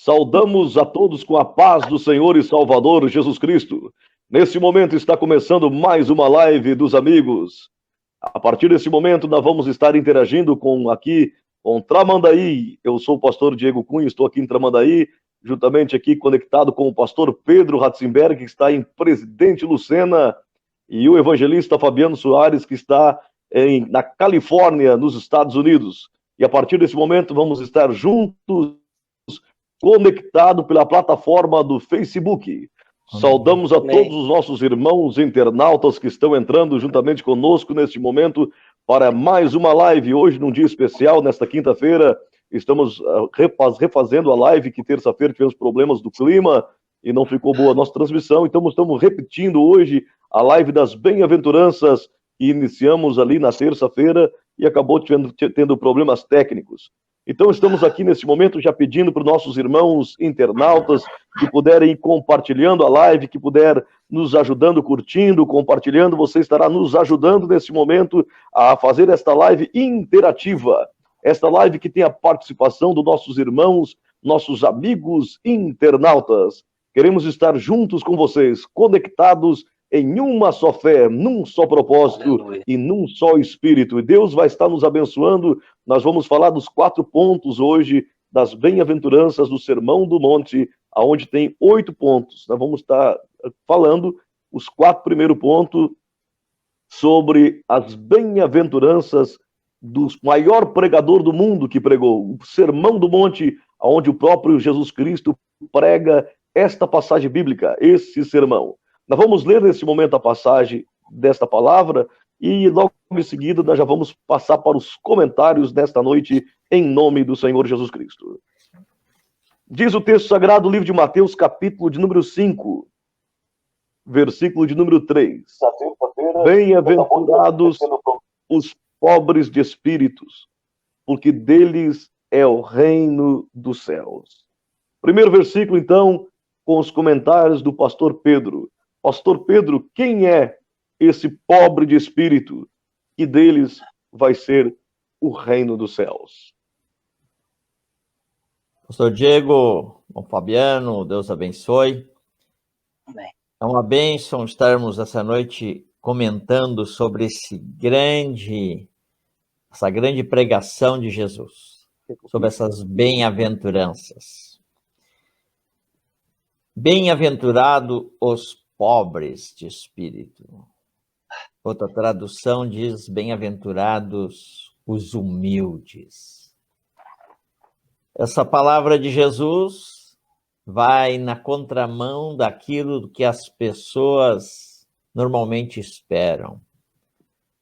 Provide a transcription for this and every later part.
Saudamos a todos com a paz do Senhor e Salvador Jesus Cristo. Nesse momento está começando mais uma live dos amigos. A partir desse momento nós vamos estar interagindo com Tramandaí. Eu sou o pastor Diego Cunha, estou aqui em Tramandaí, juntamente aqui conectado com o pastor Pedro Ratzenberg, que está em Presidente Lucena, e o evangelista Fabiano Soares, que está na Califórnia, nos Estados Unidos. E a partir desse momento vamos estar juntos, conectado pela plataforma do Facebook. Saudamos a todos os nossos irmãos internautas que estão entrando juntamente conosco neste momento para mais uma live. Hoje, num dia especial, nesta quinta-feira, estamos refazendo a live, que terça-feira tivemos problemas do clima e não ficou boa a nossa transmissão. Então, estamos repetindo hoje a live das bem-aventuranças que iniciamos ali na terça-feira e acabou tendo problemas técnicos. Então, estamos aqui nesse momento já pedindo para os nossos irmãos internautas que puderem ir compartilhando a live, que puder nos ajudando, curtindo, compartilhando. Você estará nos ajudando nesse momento a fazer esta live interativa. Esta live que tem a participação dos nossos irmãos, nossos amigos internautas. Queremos estar juntos com vocês, conectados em uma só fé, num só propósito e num só espírito. E Deus vai estar nos abençoando. Nós vamos falar dos 4 pontos hoje das bem-aventuranças do Sermão do Monte, aonde tem 8 pontos. Nós vamos estar falando os 4 primeiros pontos sobre as bem-aventuranças do maior pregador do mundo que pregou, o Sermão do Monte, aonde o próprio Jesus Cristo prega esta passagem bíblica, esse sermão. Nós vamos ler nesse momento a passagem desta palavra e logo em seguida nós já vamos passar para os comentários desta noite em nome do Senhor Jesus Cristo. Diz o texto sagrado, livro de Mateus, capítulo de número 5, versículo de número 3. Bem-aventurados os pobres de espíritos, porque deles é o reino dos céus. Primeiro versículo, então, com os comentários do pastor Pedro. Pastor Pedro, quem é esse pobre de espírito que deles vai ser o reino dos céus? Pastor Diego, bom Fabiano, Deus abençoe. Amém. É uma bênção estarmos essa noite comentando sobre essa grande pregação de Jesus, sobre essas bem-aventuranças. Bem-aventurado os pobres de espírito. Outra tradução diz: bem-aventurados os humildes. Essa palavra de Jesus vai na contramão daquilo que as pessoas normalmente esperam.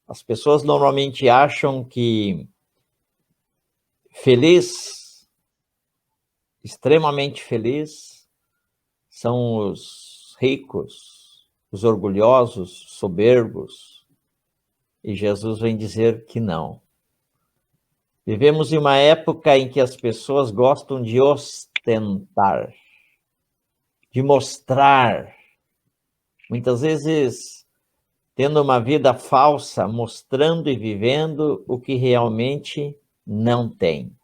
As pessoas normalmente acham que feliz, extremamente feliz, são os ricos, os orgulhosos, soberbos. E Jesus vem dizer que não. Vivemos em uma época em que as pessoas gostam de ostentar, de mostrar, muitas vezes tendo uma vida falsa, mostrando e vivendo o que realmente não tem.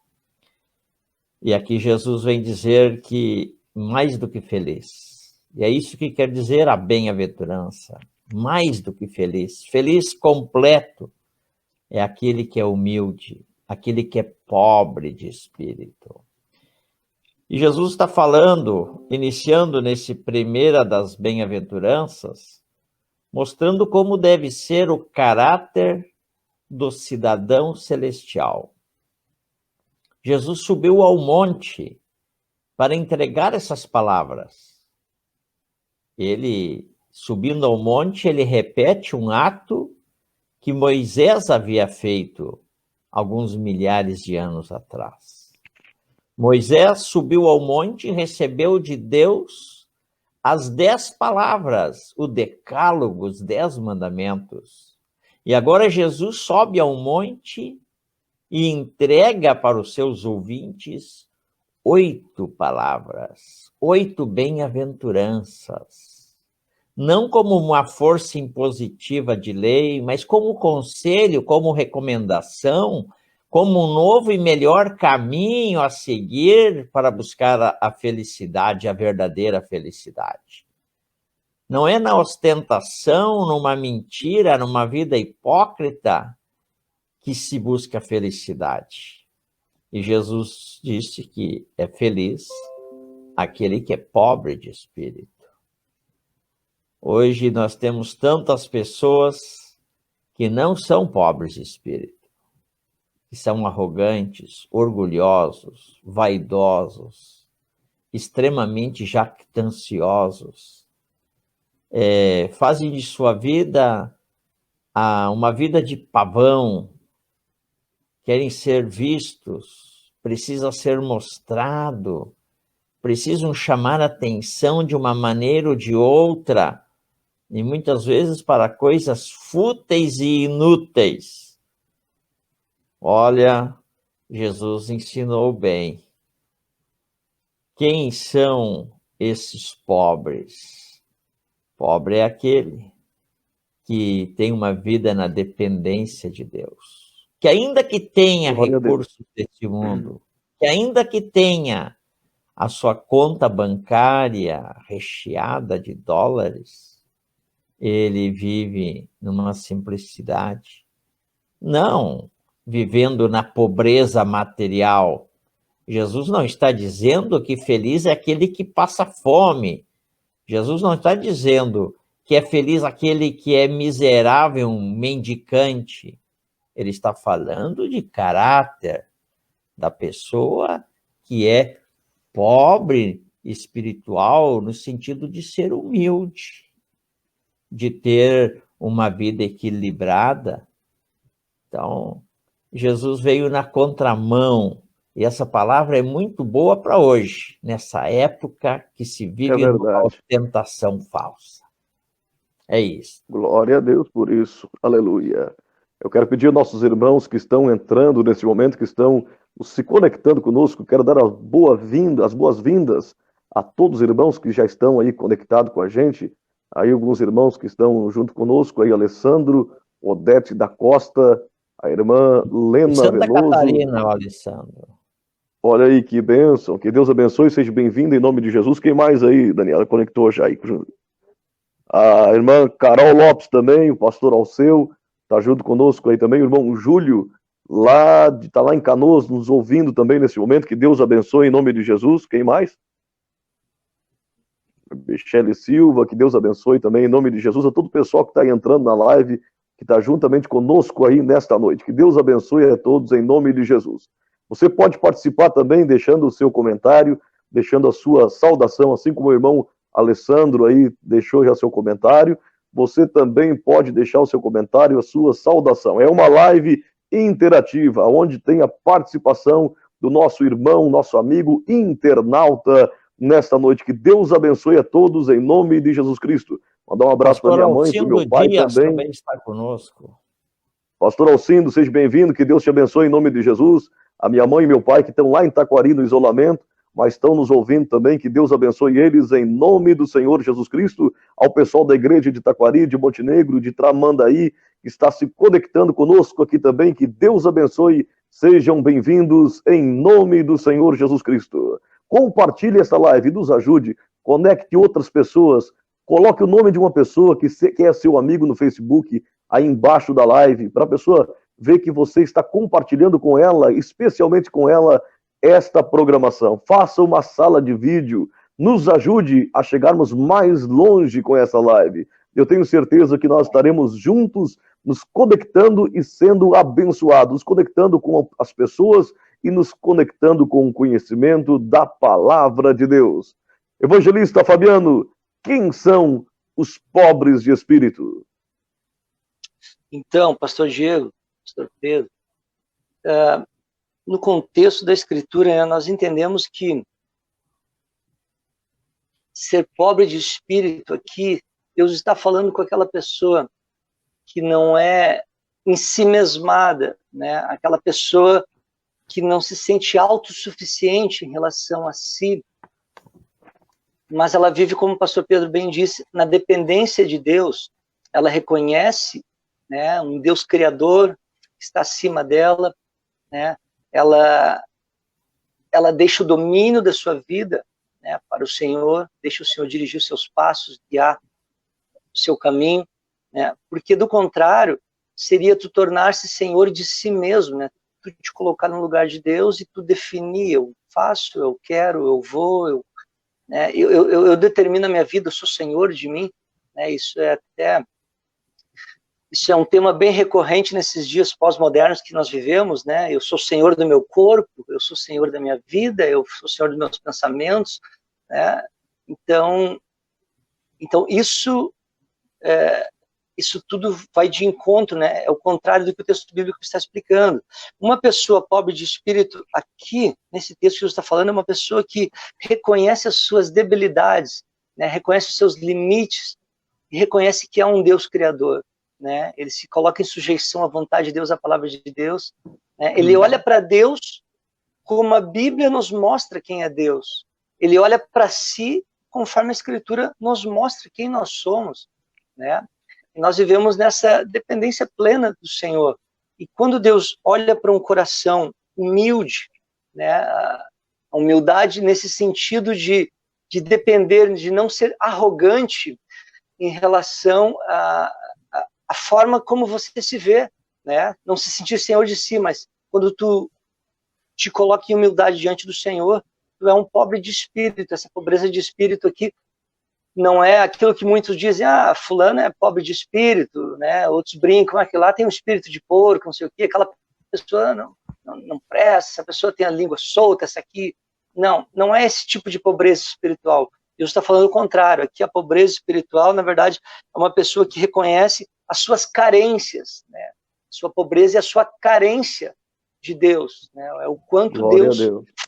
E aqui Jesus vem dizer que mais do que feliz. E é isso que quer dizer a bem-aventurança. Mais do que feliz. Feliz completo é aquele que é humilde, aquele que é pobre de espírito. E Jesus está falando, iniciando nesse primeira das bem-aventuranças, mostrando como deve ser o caráter do cidadão celestial. Jesus subiu ao monte para entregar essas palavras. Ele, subindo ao monte, ele repete um ato que Moisés havia feito alguns milhares de anos atrás. Moisés subiu ao monte e recebeu de Deus as 10 palavras, o decálogo, os 10 mandamentos. E agora Jesus sobe ao monte e entrega para os seus ouvintes 8 palavras, 8 bem-aventuranças. Não como uma força impositiva de lei, mas como conselho, como recomendação como um novo e melhor caminho a seguir para buscar a felicidade, a verdadeira felicidade. Não é na ostentação, numa mentira, numa vida hipócrita que se busca a felicidade. E Jesus disse que é feliz aquele que é pobre de espírito. Hoje nós temos tantas pessoas que não são pobres de espírito, que são arrogantes, orgulhosos, vaidosos, extremamente jactanciosos, fazem de sua vida uma vida de pavão, querem ser vistos, precisa ser mostrado, precisam chamar a atenção de uma maneira ou de outra, e muitas vezes para coisas fúteis e inúteis. Olha, Jesus ensinou bem. Quem são esses pobres? Pobre é aquele que tem uma vida na dependência de Deus, que ainda que tenha recursos deste mundo, que ainda que tenha a sua conta bancária recheada de dólares, ele vive numa simplicidade, não vivendo na pobreza material. Jesus não está dizendo que feliz é aquele que passa fome. Jesus não está dizendo que é feliz aquele que é miserável, um mendicante. Ele está falando de caráter da pessoa que é pobre espiritual, no sentido de ser humilde, de ter uma vida equilibrada. Então, Jesus veio na contramão, e essa palavra é muito boa para hoje, nessa época que se vive uma ostentação falsa. É isso. Glória a Deus por isso. Aleluia. Eu quero pedir aos nossos irmãos que estão entrando nesse momento, que estão se conectando conosco, quero dar as boas-vindas a todos os irmãos que já estão aí conectados com a gente. Aí alguns irmãos que estão junto conosco, aí Alessandro, Odete da Costa, a irmã Lena Santa Veloso. Catarina, Alessandro. Olha aí que bênção, que Deus abençoe, seja bem-vindo em nome de Jesus. Quem mais aí, Daniela, conectou já aí? A irmã Carol Lopes também, o pastor Alceu, está junto conosco aí também, o irmão Júlio, está lá em Canoas, nos ouvindo também nesse momento, que Deus abençoe em nome de Jesus. Quem mais? Michele Silva, que Deus abençoe também em nome de Jesus, a todo o pessoal que está entrando na live, que está juntamente conosco aí nesta noite, que Deus abençoe a todos em nome de Jesus. Você pode participar também deixando o seu comentário, deixando a sua saudação, assim como o irmão Alessandro aí deixou já seu comentário, você também pode deixar o seu comentário, a sua saudação. É uma live interativa, onde tem a participação do nosso irmão, nosso amigo internauta nesta noite. Que Deus abençoe a todos em nome de Jesus Cristo. Mandar um abraço para minha mãe, para o meu pai também está conosco. Pastor Alcindo, seja bem-vindo, que Deus te abençoe em nome de Jesus. A minha mãe e meu pai que estão lá em Taquari no isolamento, mas estão nos ouvindo também, que Deus abençoe eles em nome do Senhor Jesus Cristo. Ao pessoal da igreja de Taquari, de Montenegro, de Tramandaí, que está se conectando conosco aqui também, que Deus abençoe, sejam bem-vindos em nome do Senhor Jesus Cristo. Compartilhe essa live, nos ajude, conecte outras pessoas, coloque o nome de uma pessoa que é seu amigo no Facebook, aí embaixo da live, para a pessoa ver que você está compartilhando com ela, especialmente com ela, esta programação. Faça uma sala de vídeo, nos ajude a chegarmos mais longe com essa live. Eu tenho certeza que nós estaremos juntos, nos conectando e sendo abençoados, nos conectando com as pessoas e nos conectando com o conhecimento da palavra de Deus. Evangelista Fabiano, quem são os pobres de espírito? Então, pastor Diego, pastor Pedro, no contexto da Escritura, nós entendemos que ser pobre de espírito aqui, Deus está falando com aquela pessoa que não é em si mesmada, né? Aquela pessoa que não se sente autossuficiente em relação a si, mas ela vive, como o pastor Pedro bem disse, na dependência de Deus. Ela reconhece, né, um Deus criador que está acima dela, né? Ela deixa o domínio da sua vida, né, para o Senhor, deixa o Senhor dirigir os seus passos, guiar o seu caminho, né? Porque do contrário, seria tu tornar-se senhor de si mesmo, né? Tu te colocar no lugar de Deus e tu definir, eu faço, eu quero, eu vou, né? Eu determino a minha vida, eu sou senhor de mim, né? Isso é um tema bem recorrente nesses dias pós-modernos que nós vivemos, né? Eu sou senhor do meu corpo, eu sou senhor da minha vida, eu sou senhor dos meus pensamentos, né? Então isso tudo vai de encontro, né? É o contrário do que o texto bíblico está explicando. Uma pessoa pobre de espírito, aqui, nesse texto que Jesus está falando, é uma pessoa que reconhece as suas debilidades, né? Reconhece os seus limites e reconhece que há um Deus criador, né? Ele se coloca em sujeição à vontade de Deus, à palavra de Deus, né? Ele olha para Deus como a Bíblia nos mostra quem é Deus. Ele olha para si conforme a Escritura nos mostra quem nós somos, né? E nós vivemos nessa dependência plena do Senhor. E quando Deus olha para um coração humilde, né, a humildade nesse sentido de depender, de não ser arrogante em relação à forma como você se vê, né? Não se sentir senhor de si, mas quando tu te coloca em humildade diante do Senhor, tu é um pobre de espírito. Essa pobreza de espírito aqui não é aquilo que muitos dizem, fulano é pobre de espírito, né? Outros brincam, que lá tem um espírito de porco, não sei o quê, aquela pessoa não presta, essa pessoa tem a língua solta, essa aqui... Não é esse tipo de pobreza espiritual. Jesus está falando o contrário. Aqui a pobreza espiritual, na verdade, é uma pessoa que reconhece as suas carências, né? Sua pobreza é a sua carência de Deus, né? É o quanto Deus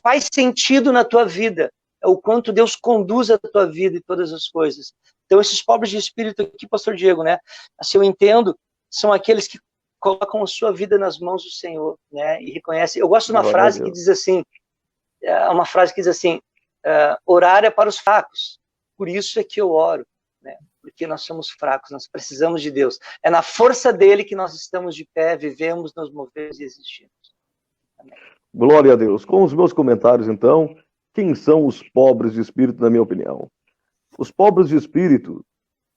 faz sentido na tua vida, é o quanto Deus conduz a tua vida e todas as coisas. Então, esses pobres de espírito aqui, pastor Diego, né? Assim eu entendo, são aqueles que colocam a sua vida nas mãos do Senhor, né? E reconhecem. Eu gosto de uma frase que diz assim, orar é para os fracos, por isso é que eu oro, né? Porque nós somos fracos, nós precisamos de Deus. É na força dele que nós estamos de pé, vivemos, nos movemos e existimos. Amém. Glória a Deus. Com os meus comentários, então, quem são os pobres de espírito, na minha opinião? Os pobres de espírito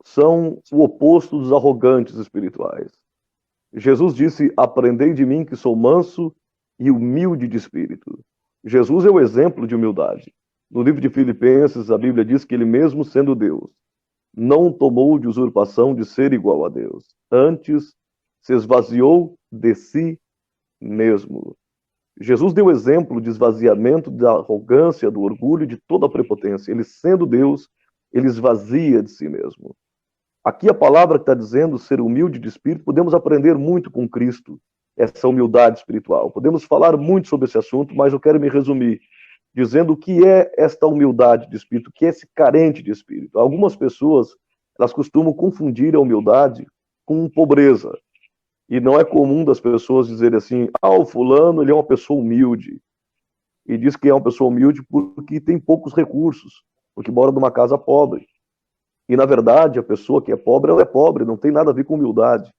são o oposto dos arrogantes espirituais. Jesus disse, aprendei de mim que sou manso e humilde de espírito. Jesus é o exemplo de humildade. No livro de Filipenses, a Bíblia diz que ele mesmo sendo Deus, não tomou de usurpação de ser igual a Deus. Antes, se esvaziou de si mesmo. Jesus deu exemplo de esvaziamento da arrogância, do orgulho, de toda a prepotência. Ele, sendo Deus, ele esvazia de si mesmo. Aqui a palavra que está dizendo ser humilde de espírito, podemos aprender muito com Cristo, essa humildade espiritual. Podemos falar muito sobre esse assunto, mas eu quero me resumir, dizendo o que é esta humildade de espírito, o que é esse carente de espírito. Algumas pessoas, elas costumam confundir a humildade com pobreza. E não é comum das pessoas dizerem assim, o fulano ele é uma pessoa humilde. E diz que é uma pessoa humilde porque tem poucos recursos, porque mora numa casa pobre. E, na verdade, a pessoa que é pobre, ela é pobre, não tem nada a ver com humildade.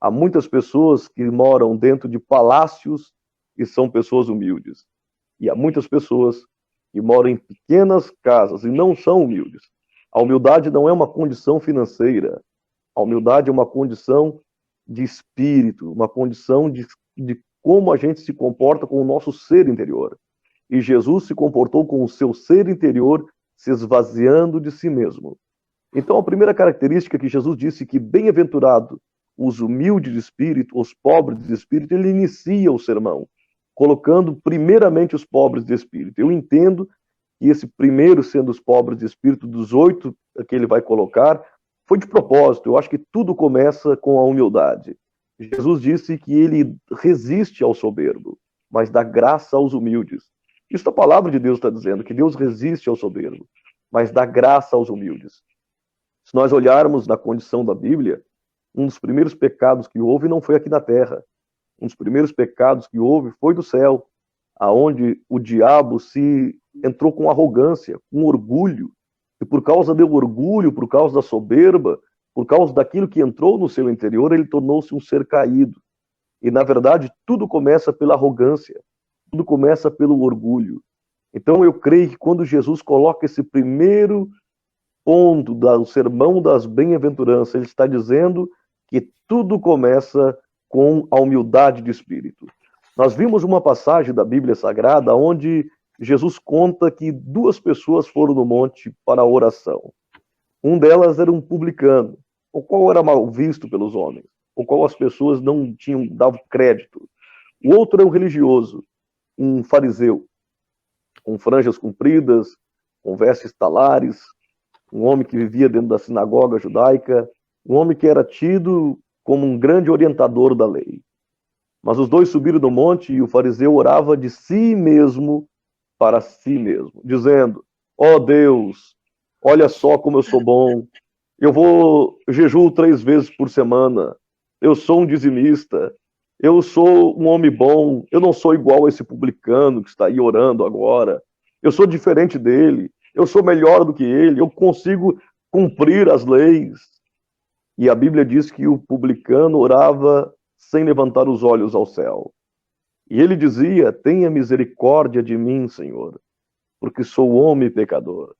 Há muitas pessoas que moram dentro de palácios e são pessoas humildes. E há muitas pessoas que moram em pequenas casas e não são humildes. A humildade não é uma condição financeira. A humildade é uma condição de espírito, uma condição de como a gente se comporta com o nosso ser interior. E Jesus se comportou com o seu ser interior se esvaziando de si mesmo. Então, a primeira característica que Jesus disse que bem-aventurado os humildes de espírito, os pobres de espírito, ele inicia o sermão, colocando primeiramente os pobres de espírito. Eu entendo que esse primeiro, sendo os pobres de espírito, dos 8 que ele vai colocar, foi de propósito. Eu acho que tudo começa com a humildade. Jesus disse que ele resiste ao soberbo, mas dá graça aos humildes. Isso a palavra de Deus está dizendo, que Deus resiste ao soberbo, mas dá graça aos humildes. Se nós olharmos na condição da Bíblia, um dos primeiros pecados que houve não foi aqui na terra. Um dos primeiros pecados que houve foi do céu, aonde o diabo se entrou com arrogância, com orgulho, e por causa do orgulho, por causa da soberba, por causa daquilo que entrou no seu interior, ele tornou-se um ser caído. E, na verdade, tudo começa pela arrogância, tudo começa pelo orgulho. Então, eu creio que quando Jesus coloca esse primeiro ponto do sermão das bem-aventuranças, ele está dizendo que tudo começa com a humildade de espírito. Nós vimos uma passagem da Bíblia Sagrada onde Jesus conta que duas pessoas foram no monte para a oração. Um delas era um publicano, o qual era mal visto pelos homens, o qual as pessoas não davam crédito. O outro é um religioso, um fariseu, com franjas compridas, com vestes talares, um homem que vivia dentro da sinagoga judaica, um homem que era tido como um grande orientador da lei. Mas os dois subiram do monte e o fariseu orava de si mesmo para si mesmo, dizendo: ó Deus, olha só como eu sou bom, eu jejuo 3 vezes por semana, eu sou um dizimista, eu sou um homem bom, eu não sou igual a esse publicano que está aí orando agora, eu sou diferente dele, eu sou melhor do que ele, eu consigo cumprir as leis. E a Bíblia diz que o publicano orava sem levantar os olhos ao céu. E ele dizia: tenha misericórdia de mim, Senhor, porque sou homem pecador.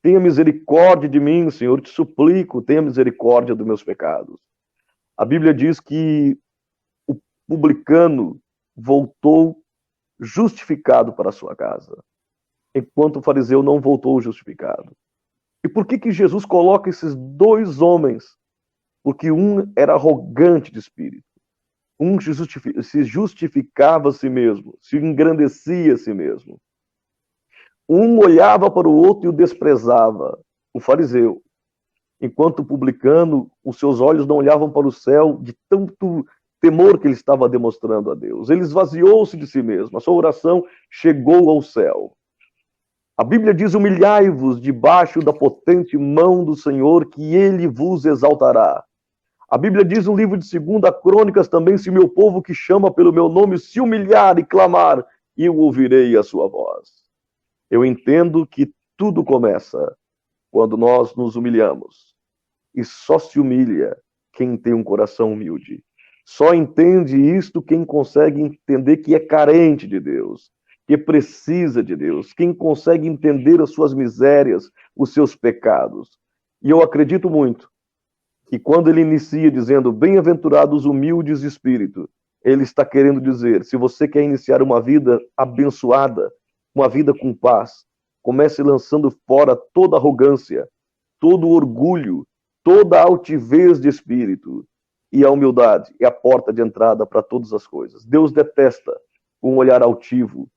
Tenha misericórdia de mim, Senhor, te suplico, tenha misericórdia dos meus pecados. A Bíblia diz que o publicano voltou justificado para a sua casa, enquanto o fariseu não voltou justificado. E por que Jesus coloca esses dois homens? Porque um era arrogante de espírito, um se justificava a si mesmo, se engrandecia a si mesmo. Um olhava para o outro e o desprezava, o fariseu. Enquanto o publicano, os seus olhos não olhavam para o céu de tanto temor que ele estava demonstrando a Deus. Ele esvaziou-se de si mesmo, a sua oração chegou ao céu. A Bíblia diz: humilhai-vos debaixo da potente mão do Senhor, que ele vos exaltará. A Bíblia diz no livro de 2 Crônicas também: se meu povo que chama pelo meu nome se humilhar e clamar, eu ouvirei a sua voz. Eu entendo que tudo começa quando nós nos humilhamos. E só se humilha quem tem um coração humilde. Só entende isto quem consegue entender que é carente de Deus, que precisa de Deus, quem consegue entender as suas misérias, os seus pecados. E eu acredito muito que quando ele inicia dizendo: bem-aventurados humildes de espírito, ele está querendo dizer: se você quer iniciar uma vida abençoada, uma vida com paz, comece lançando fora toda arrogância, todo orgulho, toda altivez de espírito. E a humildade é a porta de entrada para todas as coisas. Deus detesta um olhar altivo.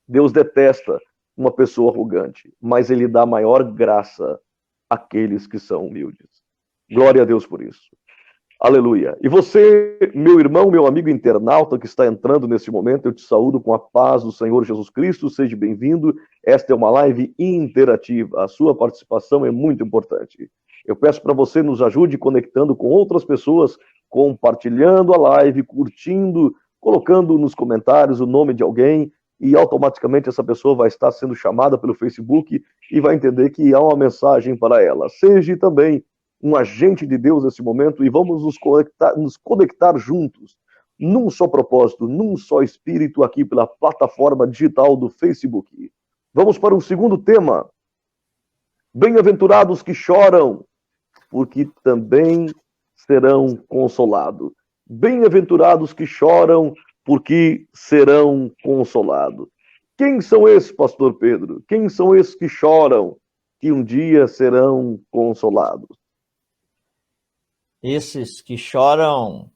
Deus detesta uma pessoa arrogante, mas ele dá maior graça àqueles que são humildes. Glória a Deus por isso. Aleluia. E você, meu irmão, meu amigo internauta que está entrando nesse momento, eu te saúdo com a paz do Senhor Jesus Cristo. Seja bem-vindo. Esta é uma live interativa. A sua participação é muito importante. Eu peço para você nos ajude conectando com outras pessoas, compartilhando a live, curtindo, colocando nos comentários o nome de alguém, e automaticamente essa pessoa vai estar sendo chamada pelo Facebook e vai entender que há uma mensagem para ela. Seja também um agente de Deus nesse momento e vamos nos conectar juntos, num só propósito, num só espírito, aqui pela plataforma digital do Facebook. Vamos para o segundo tema. Bem-aventurados que choram, porque também serão consolados. Bem-aventurados que choram, porque serão consolados. Quem são esses, pastor Pedro? Quem são esses que choram, que um dia serão consolados? Esses que choram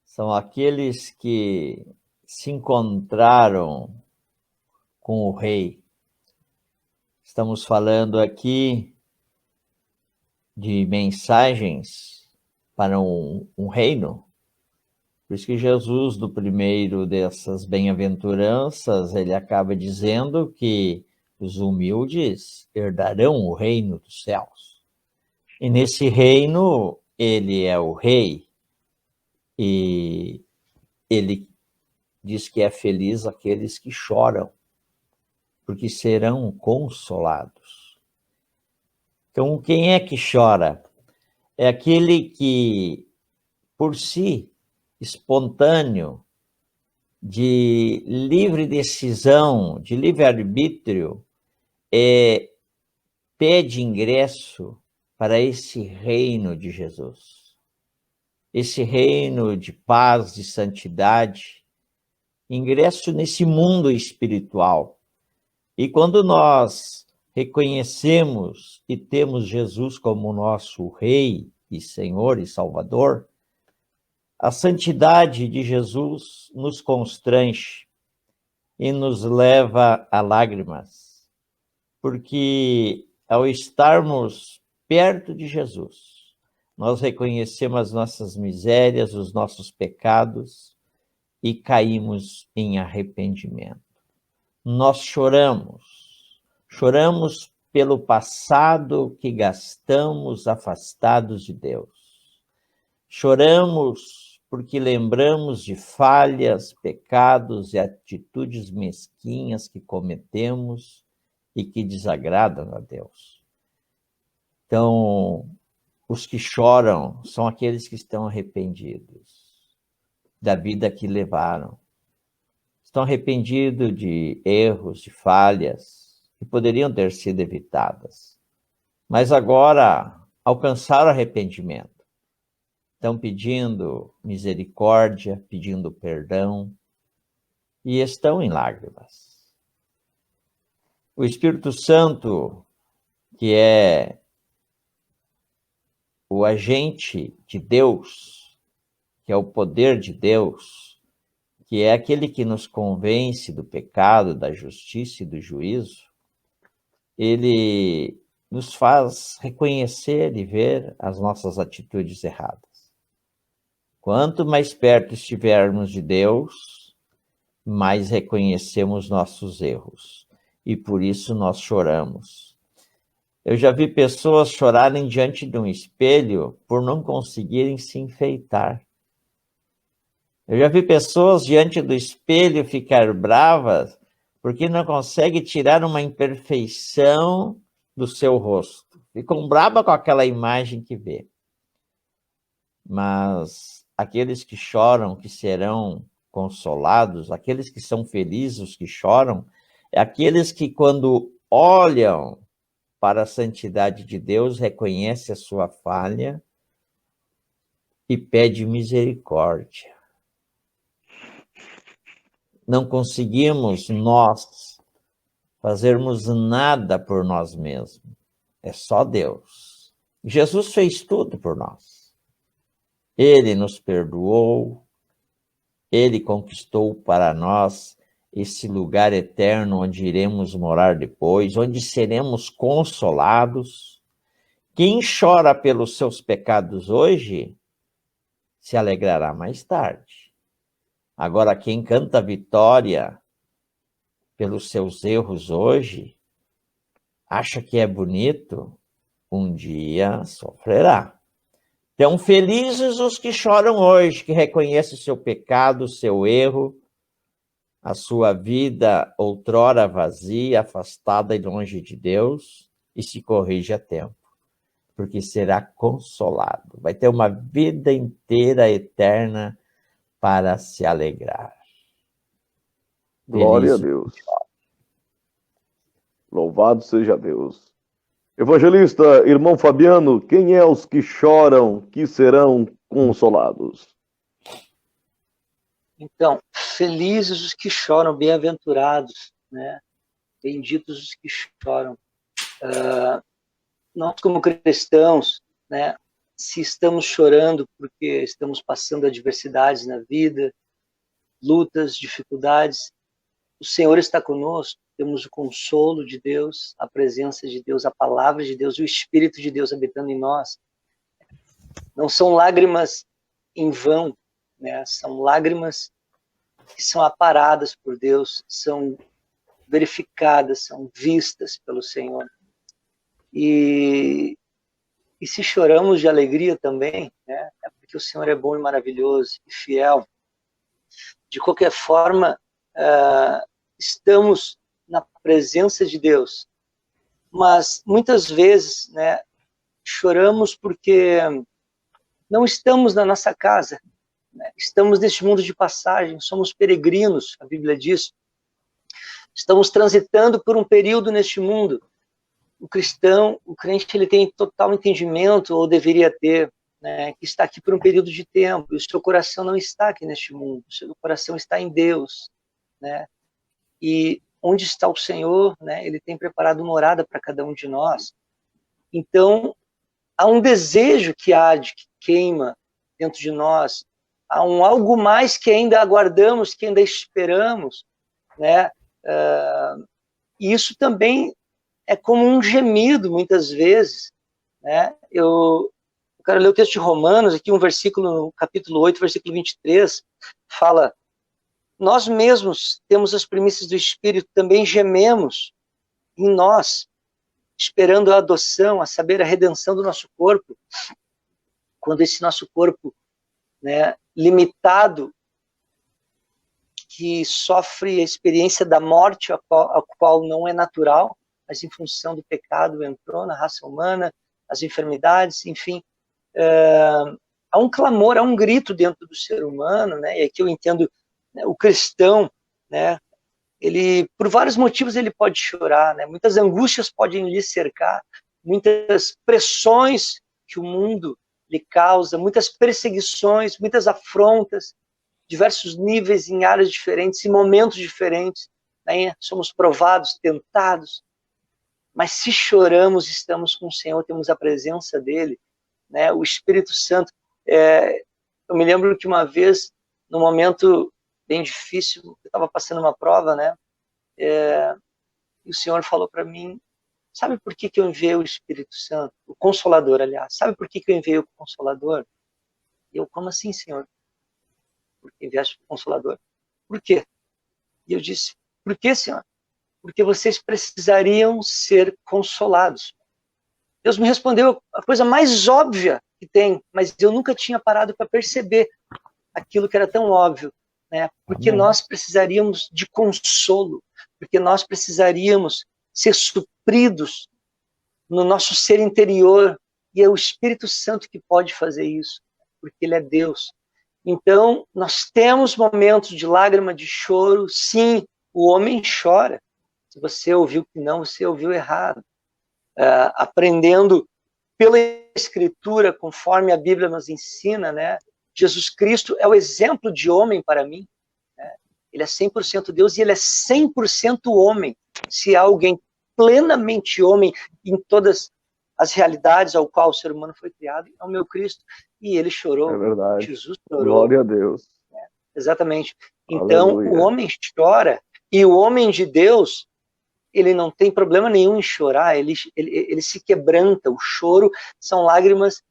são aqueles que se encontraram com o rei. Estamos falando aqui de mensagens para um reino. Por isso que Jesus, do primeiro dessas bem-aventuranças, ele acaba dizendo que os humildes herdarão o reino dos céus. E nesse reino, ele é o rei, e ele diz que é feliz aqueles que choram, porque serão consolados. Então, quem é que chora? É aquele que, por si, espontâneo, de livre decisão, de livre-arbítrio, pede ingresso para esse reino de Jesus. Esse reino de paz, de santidade, ingresso nesse mundo espiritual. E quando nós reconhecemos e temos Jesus como nosso Rei e Senhor e Salvador, a santidade de Jesus nos constrange e nos leva a lágrimas, porque ao estarmos perto de Jesus, nós reconhecemos as nossas misérias, os nossos pecados e caímos em arrependimento. Nós choramos pelo passado que gastamos afastados de Deus. Choramos porque lembramos de falhas, pecados e atitudes mesquinhas que cometemos e que desagradam a Deus. Então, os que choram são aqueles que estão arrependidos da vida que levaram. Estão arrependidos de erros, de falhas que poderiam ter sido evitadas. Mas agora alcançaram arrependimento. Estão pedindo misericórdia, pedindo perdão e estão em lágrimas. O Espírito Santo, que é o agente de Deus, que é o poder de Deus, que é aquele que nos convence do pecado, da justiça e do juízo, ele nos faz reconhecer e ver as nossas atitudes erradas. Quanto mais perto estivermos de Deus, mais reconhecemos nossos erros. E por isso nós choramos. Eu já vi pessoas chorarem diante de um espelho por não conseguirem se enfeitar. Eu já vi pessoas diante do espelho ficar bravas porque não conseguem tirar uma imperfeição do seu rosto. Ficam bravas com aquela imagem que vê. Mas aqueles que choram, que serão consolados, aqueles que são felizes, os que choram, é aqueles que quando olham para a santidade de Deus, reconhecem a sua falha e pedem misericórdia. Não conseguimos nós fazermos nada por nós mesmos. É só Deus. Jesus fez tudo por nós. Ele nos perdoou, ele conquistou para nós esse lugar eterno onde iremos morar depois, onde seremos consolados. Quem chora pelos seus pecados hoje, se alegrará mais tarde. Agora, quem canta vitória pelos seus erros hoje, acha que é bonito, um dia sofrerá. Então, felizes os que choram hoje, que reconhecem o seu pecado, o seu erro, a sua vida outrora vazia, afastada e longe de Deus, e se corrige a tempo, porque será consolado. Vai ter uma vida inteira eterna para se alegrar. Glória a Deus. Louvado seja Deus. Evangelista, irmão Fabiano, quem é os que choram que serão consolados? Então, felizes os que choram, bem-aventurados, né? Benditos os que choram. Nós, como cristãos, né, se estamos chorando porque estamos passando adversidades na vida, lutas, dificuldades, o Senhor está conosco, temos o consolo de Deus, a presença de Deus, a palavra de Deus, o Espírito de Deus habitando em nós. Não são lágrimas em vão, né? São lágrimas que são aparadas por Deus, são verificadas, são vistas pelo Senhor. E se choramos de alegria também, né? É porque o Senhor é bom e maravilhoso e fiel. De qualquer forma, estamos na presença de Deus, mas muitas vezes, né, choramos porque não estamos na nossa casa, né? Estamos neste mundo de passagem, somos peregrinos, a Bíblia diz. Estamos transitando por um período neste mundo. O cristão, o crente, ele tem total entendimento, ou deveria ter, né, que está aqui por um período de tempo, e o seu coração não está aqui neste mundo, o seu coração está em Deus, né? E onde está o Senhor, né? Ele tem preparado uma morada para cada um de nós. Então, há um desejo que arde, que queima dentro de nós, há um algo mais que ainda aguardamos, que ainda esperamos, né? E isso também é como um gemido, muitas vezes, né? Eu quero ler o texto de Romanos, aqui um versículo, no capítulo 8, versículo 23, fala: nós mesmos temos as primícias do Espírito, também gememos em nós, esperando a adoção, a saber, a redenção do nosso corpo. Quando esse nosso corpo, né, limitado, que sofre a experiência da morte, a qual não é natural, mas em função do pecado entrou na raça humana, as enfermidades, enfim, há um clamor, há um grito dentro do ser humano, né? E aqui eu entendo, né, o cristão, né, ele, por vários motivos, ele pode chorar, né? Muitas angústias podem lhe cercar, muitas pressões que o mundo lhe causa, muitas perseguições, muitas afrontas, diversos níveis em áreas diferentes, em momentos diferentes, né? Somos provados, tentados, mas se choramos, estamos com o Senhor, temos a presença dele, né? O Espírito Santo. Eu me lembro que uma vez, num momento bem difícil, eu estava passando uma prova, né? E o Senhor falou para mim: sabe por que eu enviei o Espírito Santo? O Consolador, aliás. Sabe por que eu enviei o Consolador? E eu: como assim, Senhor? Por que enviaste o Consolador? Por quê? E eu disse: por que, Senhor? Porque vocês precisariam ser consolados. Deus me respondeu a coisa mais óbvia que tem, mas eu nunca tinha parado para perceber aquilo que era tão óbvio, né? Porque nós precisaríamos de consolo, porque nós precisaríamos ser supridos no nosso ser interior, e é o Espírito Santo que pode fazer isso, porque ele é Deus. Então, nós temos momentos de lágrima, de choro, sim, o homem chora. Se você ouviu que não, você ouviu errado. Aprendendo pela Escritura, conforme a Bíblia nos ensina, né? Jesus Cristo é o exemplo de homem para mim, né? Ele é 100% Deus e ele é 100% homem. Se há alguém plenamente homem em todas as realidades ao qual o ser humano foi criado, é o meu Cristo. E ele chorou. É verdade. Jesus chorou. Glória a Deus. Exatamente. Então, Aleluia. o homem chora, e o homem de Deus, ele não tem problema nenhum em chorar, ele se quebranta. O choro são lágrimas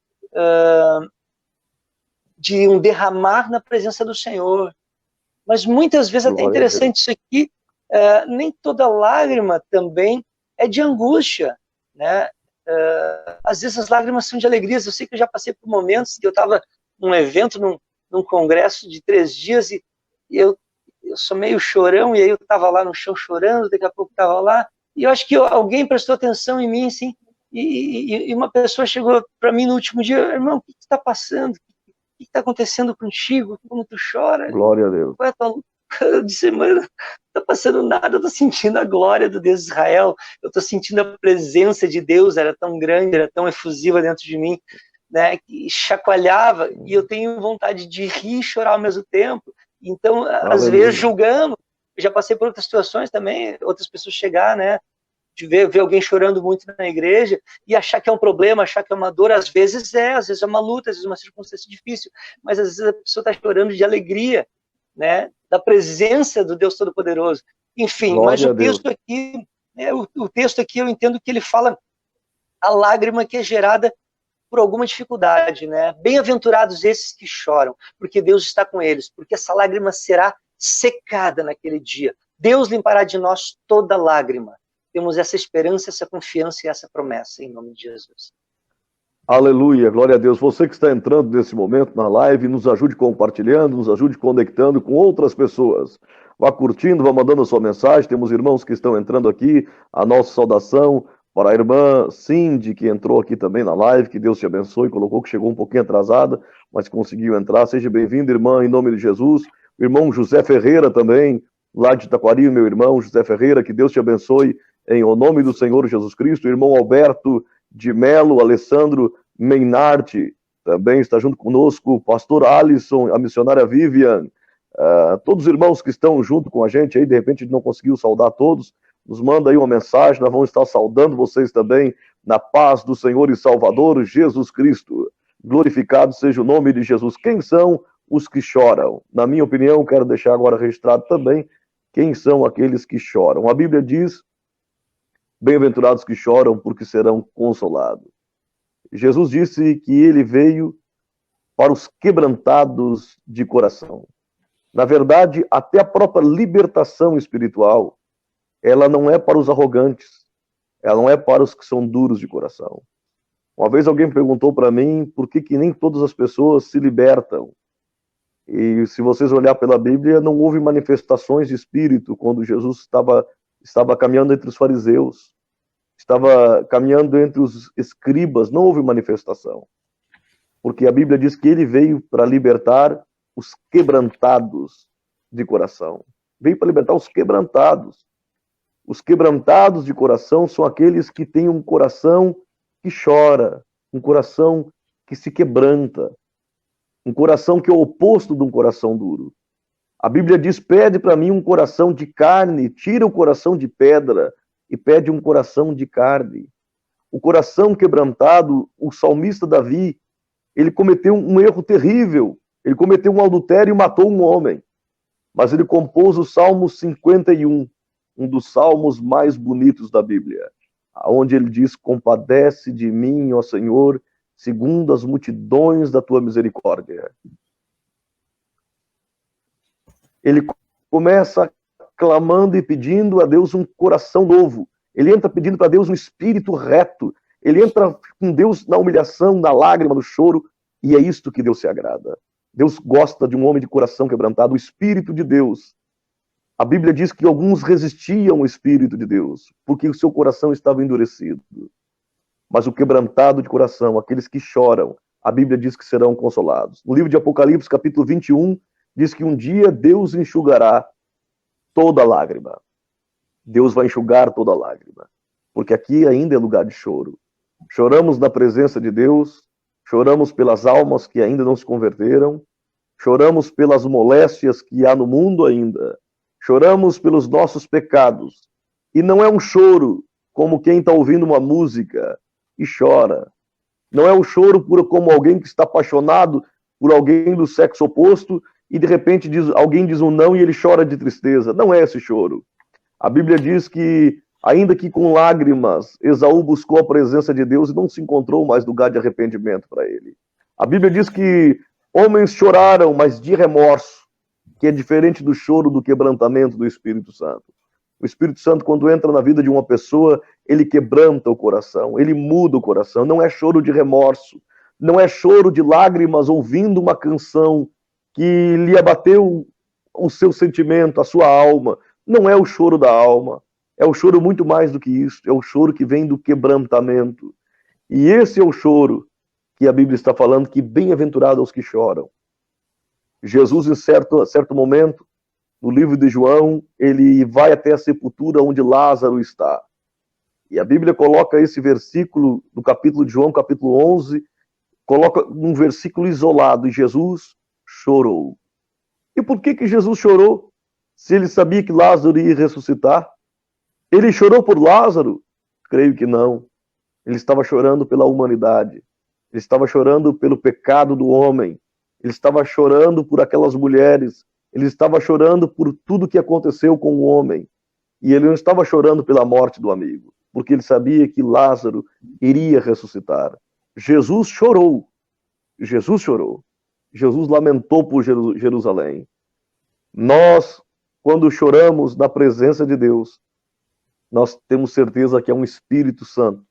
de um derramar na presença do Senhor. Mas muitas vezes, até interessante isso aqui, nem toda lágrima também é de angústia, né? Às vezes as lágrimas são de alegria. Eu sei que eu já passei por momentos que eu estava num evento, num congresso de 3 dias, e eu sou meio chorão, e aí eu estava lá no chão chorando, daqui a pouco estava lá, e eu acho que alguém prestou atenção em mim, assim, e uma pessoa chegou para mim no último dia: irmão, o que está passando? O que está acontecendo contigo? Como tu chora? Glória a Deus. Eu disse: mano, não está passando nada, eu estou sentindo a glória do Deus de Israel, eu estou sentindo a presença de Deus, era tão grande, era tão efusiva dentro de mim, né, que chacoalhava, e eu tenho vontade de rir e chorar ao mesmo tempo. Então, às vezes, julgamos. Eu já passei por outras situações também, outras pessoas chegar, né, de ver alguém chorando muito na igreja e achar que é um problema, achar que é uma dor. Às vezes é uma luta, às vezes é uma circunstância difícil, mas às vezes a pessoa está chorando de alegria, né, da presença do Deus Todo-Poderoso. Enfim, glória, mas o texto aqui, né, o texto aqui eu entendo que ele fala a lágrima que é gerada por alguma dificuldade, né? Bem-aventurados esses que choram, porque Deus está com eles, porque essa lágrima será secada naquele dia. Deus limpará de nós toda lágrima. Temos essa esperança, essa confiança e essa promessa, em nome de Jesus. Aleluia, glória a Deus. Você que está entrando nesse momento na live, nos ajude compartilhando, nos ajude conectando com outras pessoas. Vá curtindo, vá mandando a sua mensagem. Temos irmãos que estão entrando aqui, a nossa saudação. para a irmã Cindy, que entrou aqui também na live, que Deus te abençoe, colocou que chegou um pouquinho atrasada, mas conseguiu entrar. Seja bem-vinda, irmã, em nome de Jesus. O irmão José Ferreira também, lá de Taquari, meu irmão José Ferreira, que Deus te abençoe em o nome do Senhor Jesus Cristo. O irmão Alberto de Melo, Alessandro Meinardi, também está junto conosco. O pastor Alisson, a missionária Vivian, todos os irmãos que estão junto com a gente aí, de repente não conseguiu saudar todos, nos manda aí uma mensagem, nós vamos estar saudando vocês também na paz do Senhor e Salvador Jesus Cristo. Glorificado seja o nome de Jesus. Quem são os que choram? Na minha opinião, quero deixar agora registrado também quem são aqueles que choram. A Bíblia diz: bem-aventurados que choram, porque serão consolados. Jesus disse que ele veio para os quebrantados de coração. Na verdade, até a própria libertação espiritual, ela não é para os arrogantes, ela não é para os que são duros de coração. Uma vez alguém perguntou para mim por que nem todas as pessoas se libertam. E se vocês olhar pela Bíblia, não houve manifestações de espírito quando Jesus estava caminhando entre os fariseus, estava caminhando entre os escribas, não houve manifestação. Porque a Bíblia diz que ele veio para libertar os quebrantados de coração. Veio para libertar os quebrantados. Os quebrantados de coração são aqueles que têm um coração que chora, um coração que se quebranta, um coração que é o oposto de um coração duro. A Bíblia diz: pede para mim um coração de carne, tira o coração de pedra e pede um coração de carne. O coração quebrantado, o salmista Davi, ele cometeu um erro terrível, ele cometeu um adultério e matou um homem, mas ele compôs o Salmo 51, um dos salmos mais bonitos da Bíblia, onde ele diz: compadece de mim, ó Senhor, segundo as multidões da tua misericórdia. Ele começa clamando e pedindo a Deus um coração novo. Ele entra pedindo para Deus um espírito reto. Ele entra com Deus na humilhação, na lágrima, no choro, e é isto que Deus se agrada. Deus gosta de um homem de coração quebrantado, o Espírito de Deus. A Bíblia diz que alguns resistiam ao Espírito de Deus, porque o seu coração estava endurecido. Mas o quebrantado de coração, aqueles que choram, a Bíblia diz que serão consolados. No livro de Apocalipse, capítulo 21, diz que um dia Deus enxugará toda lágrima. Deus vai enxugar toda lágrima, porque aqui ainda é lugar de choro. Choramos na presença de Deus, choramos pelas almas que ainda não se converteram, choramos pelas moléstias que há no mundo ainda, choramos pelos nossos pecados. E não é um choro como quem está ouvindo uma música e chora. Não é um choro como alguém que está apaixonado por alguém do sexo oposto e de repente alguém diz um não e ele chora de tristeza. Não é esse choro. A Bíblia diz que, ainda que com lágrimas, Esaú buscou a presença de Deus e não se encontrou mais lugar de arrependimento para ele. A Bíblia diz que homens choraram, mas de remorso, que é diferente do choro do quebrantamento do Espírito Santo. O Espírito Santo, quando entra na vida de uma pessoa, ele quebranta o coração, ele muda o coração. Não é choro de remorso, não é choro de lágrimas ouvindo uma canção que lhe abateu o seu sentimento, a sua alma. Não é o choro da alma, é o choro muito mais do que isso, é o choro que vem do quebrantamento. E esse é o choro que a Bíblia está falando, que bem-aventurado os que choram. Jesus, em certo momento, no livro de João, ele vai até a sepultura onde Lázaro está. E a Bíblia coloca esse versículo, no capítulo de João, capítulo 11, coloca um versículo isolado, e Jesus chorou. E por que Jesus chorou? Se ele sabia que Lázaro ia ressuscitar? Ele chorou por Lázaro? Creio que não. Ele estava chorando pela humanidade. Ele estava chorando pelo pecado do homem. Ele estava chorando por aquelas mulheres. Ele estava chorando por tudo que aconteceu com o homem. E ele não estava chorando pela morte do amigo, porque ele sabia que Lázaro iria ressuscitar. Jesus chorou. Jesus chorou. Jesus lamentou por Jerusalém. Nós, quando choramos na presença de Deus, nós temos certeza que é um Espírito Santo,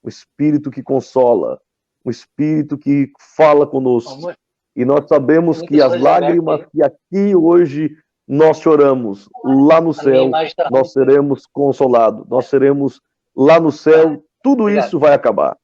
um Espírito que consola, um Espírito que fala conosco. E nós sabemos que as lágrimas que aqui hoje nós choramos, lá no céu, nós seremos consolados, nós seremos lá no céu, tudo isso vai acabar.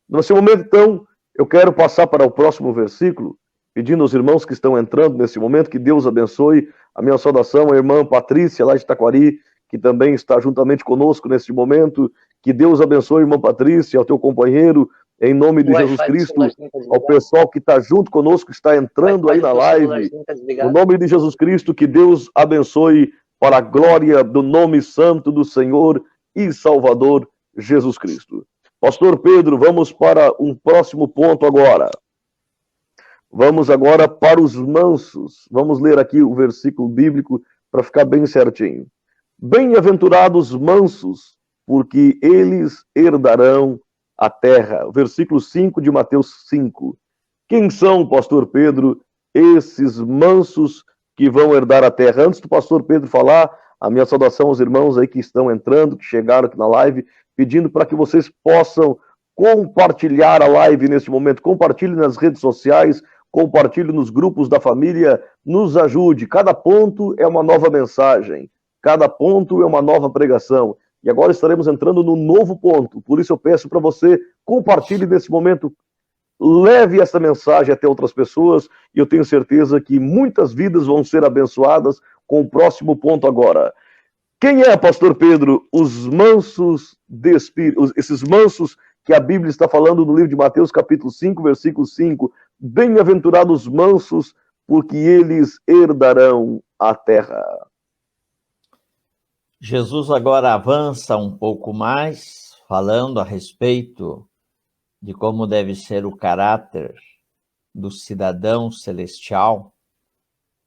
Nesse momento, então, eu quero passar para o próximo versículo, pedindo aos irmãos que estão entrando nesse momento, que Deus abençoe. A minha saudação à irmã Patrícia, lá de Taquari, que também está juntamente conosco nesse momento. Que Deus abençoe, irmã Patrícia, ao teu companheiro, em nome de Jesus Cristo, ao pessoal que está junto conosco, que está entrando aí na live. No nome de Jesus Cristo, que Deus abençoe para a glória do nome santo do Senhor e Salvador Jesus Cristo. Pastor Pedro, vamos para um próximo ponto agora. Vamos agora para os mansos. Vamos ler aqui o versículo bíblico para ficar bem certinho. Bem-aventurados mansos, porque eles herdarão a terra. Versículo 5 de Mateus 5. Quem são, pastor Pedro, esses mansos que vão herdar a terra? Antes do pastor Pedro falar, a minha saudação aos irmãos aí que estão entrando, que chegaram aqui na live, pedindo para que vocês possam compartilhar a live neste momento. Compartilhe nas redes sociais, compartilhe nos grupos da família, nos ajude. Cada ponto é uma nova mensagem, cada ponto é uma nova pregação. E agora estaremos entrando no novo ponto. Por isso eu peço para você, compartilhe nesse momento, leve essa mensagem até outras pessoas, e eu tenho certeza que muitas vidas vão ser abençoadas com o próximo ponto agora. Quem é, pastor Pedro, os mansos de espírito, esses mansos que a Bíblia está falando no livro de Mateus, capítulo 5, versículo 5, bem-aventurados mansos, porque eles herdarão a terra. Jesus agora avança um pouco mais, falando a respeito de como deve ser o caráter do cidadão celestial,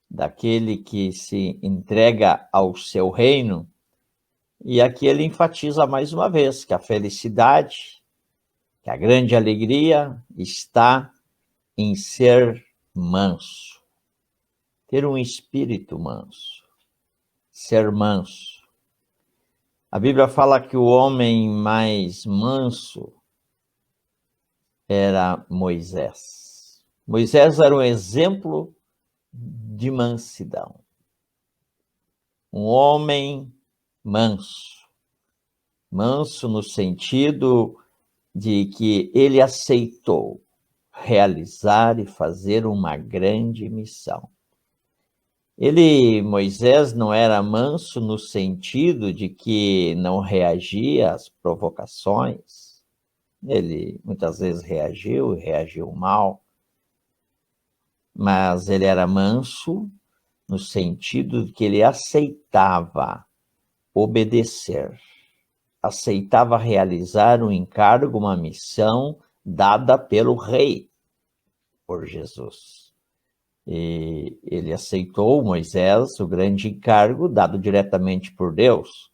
daquele que se entrega ao seu reino. E aqui ele enfatiza mais uma vez que a felicidade, que a grande alegria está em ser manso, ter um espírito manso, ser manso. A Bíblia fala que o homem mais manso era Moisés. Moisés era um exemplo de mansidão. Um homem manso. Manso no sentido de que ele aceitou realizar e fazer uma grande missão. Moisés, não era manso no sentido de que não reagia às provocações. Ele muitas vezes reagiu mal, mas ele era manso no sentido de que ele aceitava obedecer, aceitava realizar um encargo, uma missão dada pelo rei, por Jesus. E ele aceitou, Moisés, o grande encargo dado diretamente por Deus.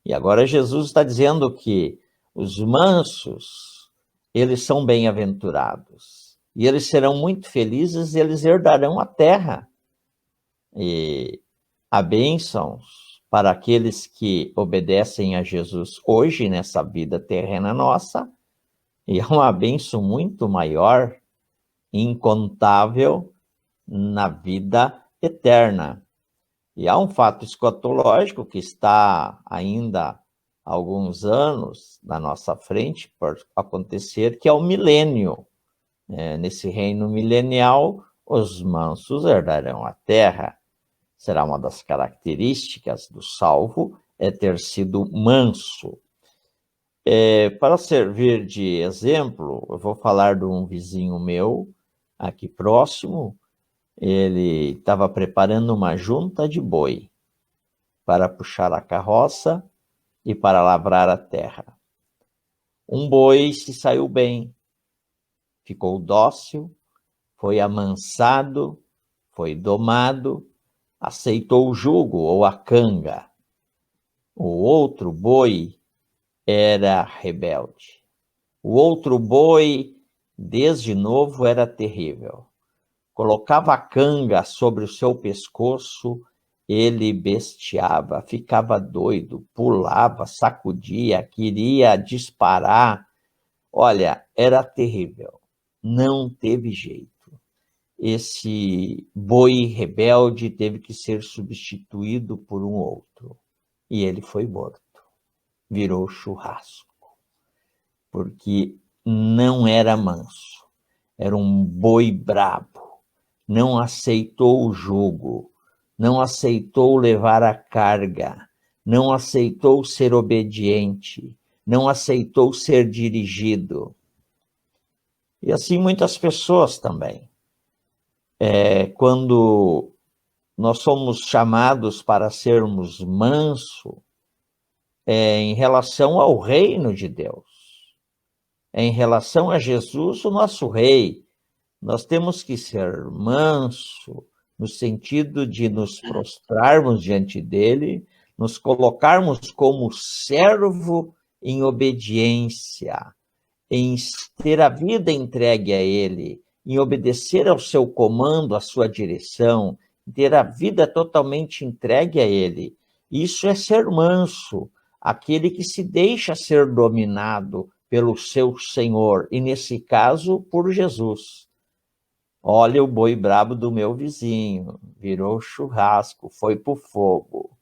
E agora Jesus está dizendo que os mansos, eles são bem-aventurados. E eles serão muito felizes e eles herdarão a terra. E há bênçãos para aqueles que obedecem a Jesus hoje, nessa vida terrena nossa, e é uma bênção muito maior, incontável, na vida eterna. E há um fato escatológico que está ainda há alguns anos na nossa frente por acontecer, que é o milênio. Nesse reino milenial, os mansos herdarão a terra. Será uma das características do salvo, é ter sido manso. Para servir de exemplo, eu vou falar de um vizinho meu, aqui próximo. Ele estava preparando uma junta de boi para puxar a carroça e para lavrar a terra. Um boi se saiu bem, ficou dócil, foi amansado, foi domado, aceitou o jugo ou a canga. O outro boi era rebelde. O outro boi, desde novo, era terrível. Colocava a canga sobre o seu pescoço, ele bestiava, ficava doido, pulava, sacudia, queria disparar. Olha, era terrível, não teve jeito. Esse boi rebelde teve que ser substituído por um outro, e ele foi morto. virou churrasco, porque não era manso, era um boi brabo, não aceitou o jugo, não aceitou levar a carga, não aceitou ser obediente, não aceitou ser dirigido. E assim muitas pessoas também. Quando nós somos chamados para sermos mansos, em relação ao reino de Deus, em relação a Jesus, o nosso rei, nós temos que ser manso, no sentido de nos prostrarmos diante dele, nos colocarmos como servo em obediência, em ter a vida entregue a ele, em obedecer ao seu comando, à sua direção, ter a vida totalmente entregue a ele. Isso é ser manso, aquele que se deixa ser dominado pelo seu Senhor, e nesse caso, por Jesus. Olha o boi brabo do meu vizinho, virou churrasco, foi para o fogo.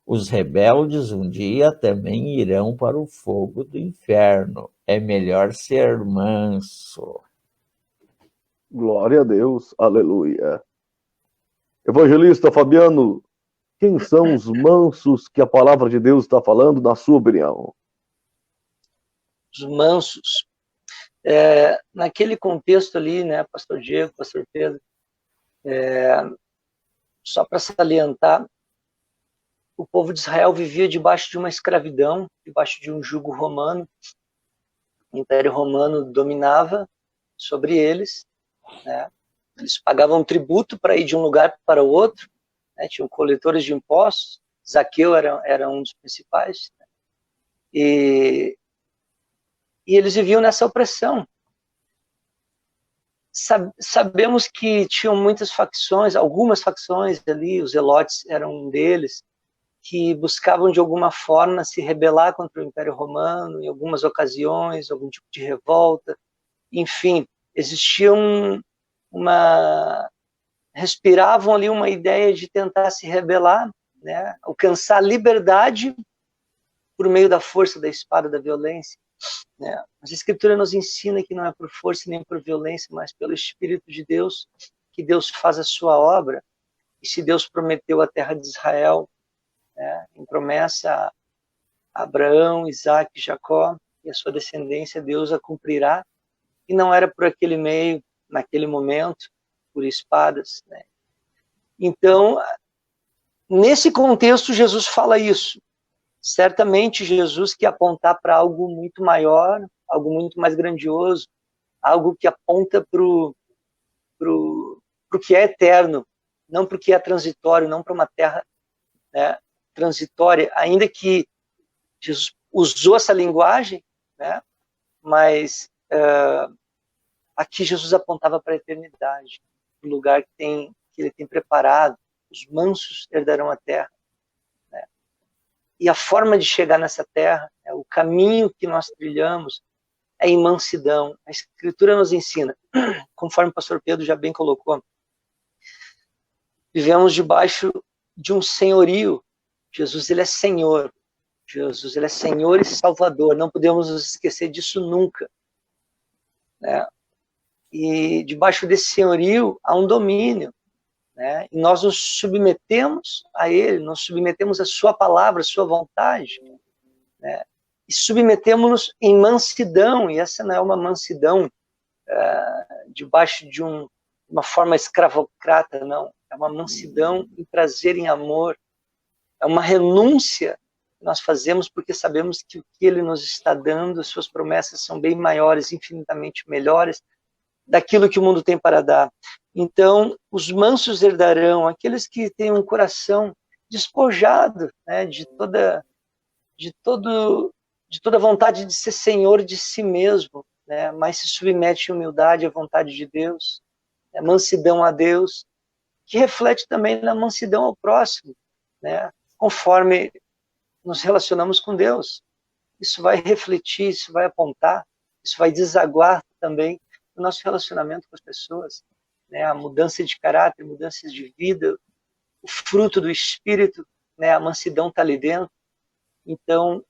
Os rebeldes um dia também irão para o fogo do inferno. É melhor ser manso. Glória a Deus, aleluia. Evangelista Fabiano, quem são os mansos que a palavra de Deus está falando, na sua opinião? Os mansos. Naquele contexto ali, né, pastor Diego, pastor Pedro, só para salientar, o povo de Israel vivia debaixo de uma escravidão, debaixo de um jugo romano. O Império Romano dominava sobre eles, né? Eles pagavam tributo para ir de um lugar para o outro, né? Tinham coletores de impostos, Zaqueu era um dos principais, né? E eles viviam nessa opressão. Sabemos que tinham muitas facções, algumas facções ali, os Zelotes eram um deles, que buscavam de alguma forma se rebelar contra o Império Romano, em algumas ocasiões, algum tipo de revolta. Enfim, existia respiravam ali uma ideia de tentar se rebelar, né? Alcançar liberdade por meio da força, da espada, da violência, né? Mas a Escritura nos ensina que não é por força nem por violência, mas pelo Espírito de Deus que Deus faz a sua obra. E se Deus prometeu a terra de Israel, né, em promessa a Abraão, Isaac, Jacó e a sua descendência, Deus a cumprirá. E não era por aquele meio, naquele momento, por espadas, né? Então, nesse contexto, Jesus fala isso. Certamente, Jesus quer apontar para algo muito maior, algo muito mais grandioso, algo que aponta para o que é eterno, não para o que é transitório, não para uma terra, né, transitória, ainda que Jesus usou essa linguagem, né, mas aqui Jesus apontava para a eternidade, o lugar que ele tem preparado. Os mansos herdarão a terra, né? E a forma de chegar nessa terra, o caminho que nós trilhamos, é em mansidão. A Escritura nos ensina, conforme o pastor Pedro já bem colocou, vivemos debaixo de um senhorio. Jesus, ele é Senhor. Jesus, ele é Senhor e Salvador. Não podemos nos esquecer disso nunca, né? E debaixo desse senhorio há um domínio, né? E nós nos submetemos a ele, nós submetemos a sua palavra, a sua vontade, né? E submetemos-nos em mansidão, e essa não é uma mansidão debaixo de uma forma escravocrata, não. É uma mansidão em prazer, em amor. É uma renúncia que nós fazemos porque sabemos que o que ele nos está dando, as suas promessas são bem maiores, infinitamente melhores daquilo que o mundo tem para dar. Então, os mansos herdarão, aqueles que têm um coração despojado, né, de toda vontade de ser senhor de si mesmo, né, mas se submete em humildade à vontade de Deus, mansidão a Deus, que reflete também na mansidão ao próximo, né, conforme nos relacionamos com Deus. Isso vai refletir, isso vai apontar, isso vai desaguar também o nosso relacionamento com as pessoas, né? A mudança de caráter, mudanças de vida, o fruto do Espírito, né? A mansidão está ali dentro. Então,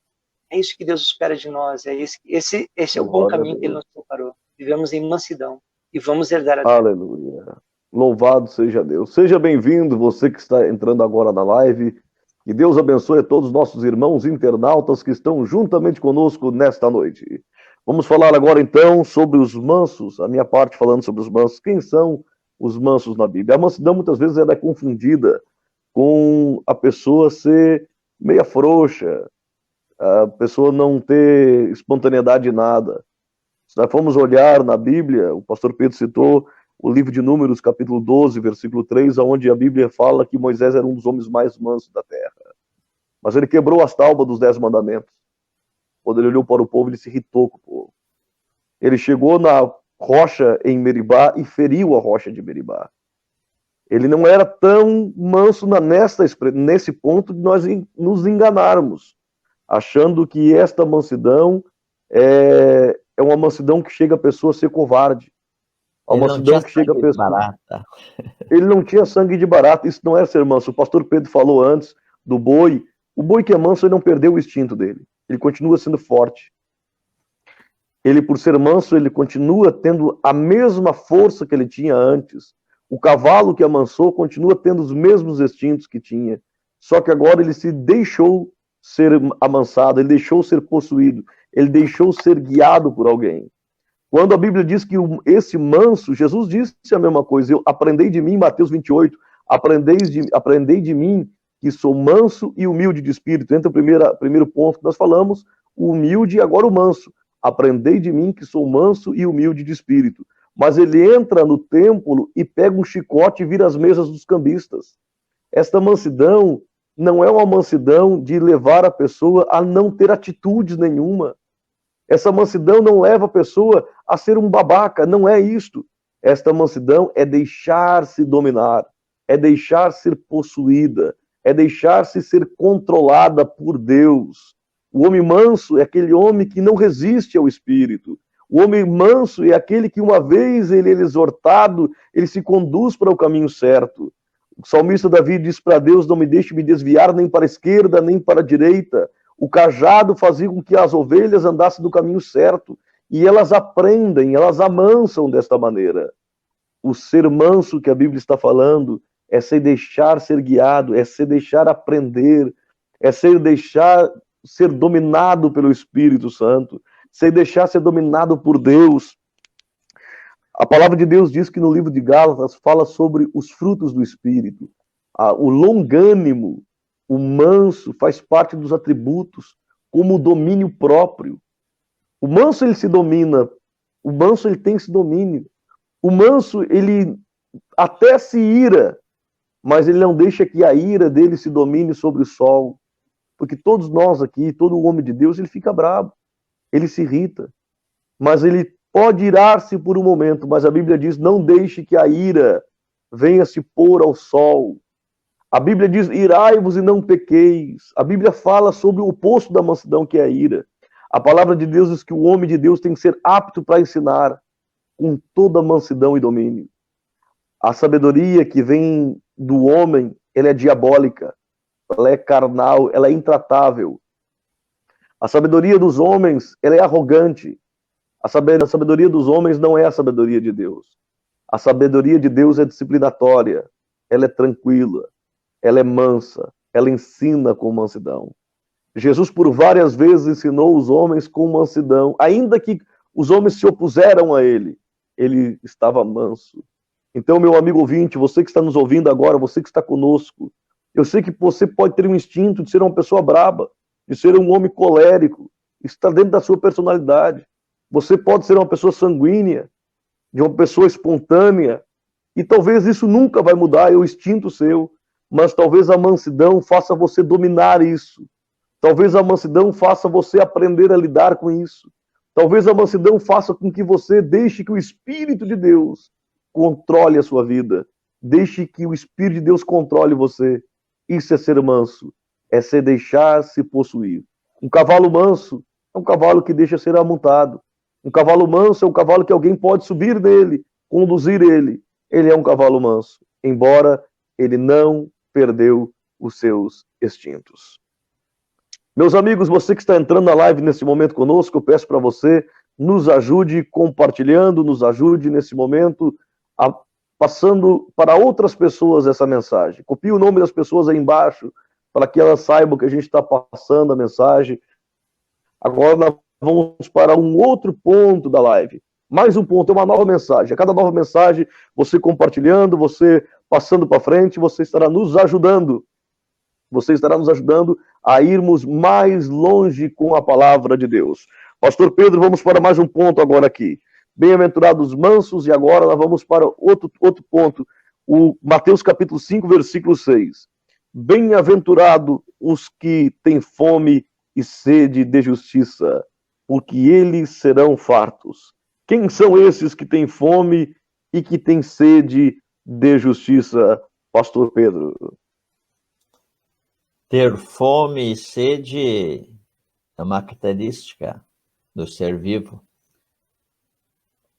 É isso que Deus espera de nós. Esse é o bom Glória a caminho que Ele Deus. nos preparou. Vivemos em mansidão e vamos herdar a vida. Aleluia. Louvado seja Deus. Seja bem-vindo, você que está entrando agora na live. Que Deus abençoe a todos os nossos irmãos internautas que estão juntamente conosco nesta noite. Vamos falar agora então sobre os mansos, a minha parte falando sobre os mansos. Quem são os mansos na Bíblia? A mansidão muitas vezes ela é confundida com a pessoa ser meia frouxa, a pessoa não ter espontaneidade de nada. Se nós formos olhar na Bíblia, o pastor Pedro citou o livro de Números, capítulo 12, versículo 3, onde a Bíblia fala que Moisés era um dos homens mais mansos da terra. Mas ele quebrou as tábuas dos 10 mandamentos. Quando ele olhou para o povo, ele se irritou com o povo. Ele chegou na rocha em Meribá e feriu a rocha de Meribá. Ele não era tão manso nesse ponto de nós nos enganarmos, achando que esta mansidão é uma mansidão que chega a pessoa a ser covarde. A mansidão que chega a pessoa... barata. Ele não tinha sangue de barata, isso não é ser manso. O pastor Pedro falou antes do boi. O boi que é manso, ele não perdeu o instinto dele. Ele continua sendo forte. Ele, por ser manso, ele continua tendo a mesma força que ele tinha antes. O cavalo que amansou continua tendo os mesmos instintos que tinha. Só que agora ele se deixou ser amansado, ele deixou ser possuído, ele deixou ser guiado por alguém. Quando a Bíblia diz que esse manso, Jesus disse a mesma coisa, aprendei de mim, Mateus 28, aprendei de mim que sou manso e humilde de espírito. Entra o primeiro ponto que nós falamos, o humilde e agora o manso. Aprendei de mim que sou manso e humilde de espírito. Mas ele entra no templo e pega um chicote e vira as mesas dos cambistas. Esta mansidão não é uma mansidão de levar a pessoa a não ter atitudes nenhuma. Essa mansidão não leva a pessoa a ser um babaca, não é isto. Esta mansidão é deixar-se dominar, é deixar ser possuída, é deixar-se ser controlada por Deus. O homem manso é aquele homem que não resiste ao Espírito. O homem manso é aquele que, uma vez ele é exortado, ele se conduz para o caminho certo. O salmista Davi diz para Deus: não me deixe me desviar nem para a esquerda, nem para a direita. O cajado fazia com que as ovelhas andassem no caminho certo. E elas aprendem, elas amansam desta maneira. O ser manso que a Bíblia está falando é se deixar ser guiado, é se deixar aprender, é se deixar ser dominado pelo Espírito Santo, se deixar ser dominado por Deus. A palavra de Deus diz que no livro de Gálatas fala sobre os frutos do Espírito. O longânimo, o manso, faz parte dos atributos, como o domínio próprio. O manso, ele se domina. O manso, ele tem esse domínio. O manso, ele até se ira, mas ele não deixa que a ira dele se domine sobre o sol. Porque todos nós aqui, todo homem de Deus, ele fica bravo. Ele se irrita. Mas ele pode irar-se por um momento. Mas a Bíblia diz, não deixe que a ira venha se pôr ao sol. A Bíblia diz, irai-vos e não pequeis. A Bíblia fala sobre o oposto da mansidão, que é a ira. A palavra de Deus diz que o homem de Deus tem que ser apto para ensinar com toda mansidão e domínio. A sabedoria que vem do homem, ela é diabólica, ela é carnal, ela é intratável. A sabedoria dos homens, ela é arrogante. A sabedoria dos homens não é a sabedoria de Deus. A sabedoria de Deus é disciplinatória, ela é tranquila, ela é mansa, ela ensina com mansidão. Jesus por várias vezes ensinou os homens com mansidão, ainda que os homens se opuseram a ele estava manso. Então, meu amigo ouvinte, você que está nos ouvindo agora, você que está conosco, eu sei que você pode ter um instinto de ser uma pessoa braba, de ser um homem colérico, isso está dentro da sua personalidade. Você pode ser uma pessoa sanguínea, de uma pessoa espontânea, e talvez isso nunca vai mudar, é o instinto seu, mas talvez a mansidão faça você dominar isso. Talvez a mansidão faça você aprender a lidar com isso. Talvez a mansidão faça com que você deixe que o Espírito de Deus controle a sua vida. Deixe que o Espírito de Deus controle você. Isso é ser manso. É se deixar se possuir. Um cavalo manso é um cavalo que deixa ser amontado. Um cavalo manso é um cavalo que alguém pode subir nele, conduzir ele. Ele é um cavalo manso, embora ele não perdeu os seus instintos. Meus amigos, você que está entrando na live nesse momento conosco, eu peço para você, nos ajude compartilhando, nos ajude nesse momento, passando para outras pessoas essa mensagem. Copie o nome das pessoas aí embaixo, para que elas saibam que a gente está passando a mensagem. Agora nós vamos para um outro ponto da live. Mais um ponto, é uma nova mensagem. A cada nova mensagem, você compartilhando, você passando para frente, você estará nos ajudando. Você estará nos ajudando a irmos mais longe com a palavra de Deus. Pastor Pedro, vamos para mais um ponto agora aqui. Bem-aventurados mansos, e agora nós vamos para outro ponto. O Mateus capítulo 5, versículo 6. Bem-aventurado os que têm fome e sede de justiça, porque eles serão fartos. Quem são esses que têm fome e que têm sede de justiça, Pastor Pedro? Ter fome e sede é uma característica do ser vivo.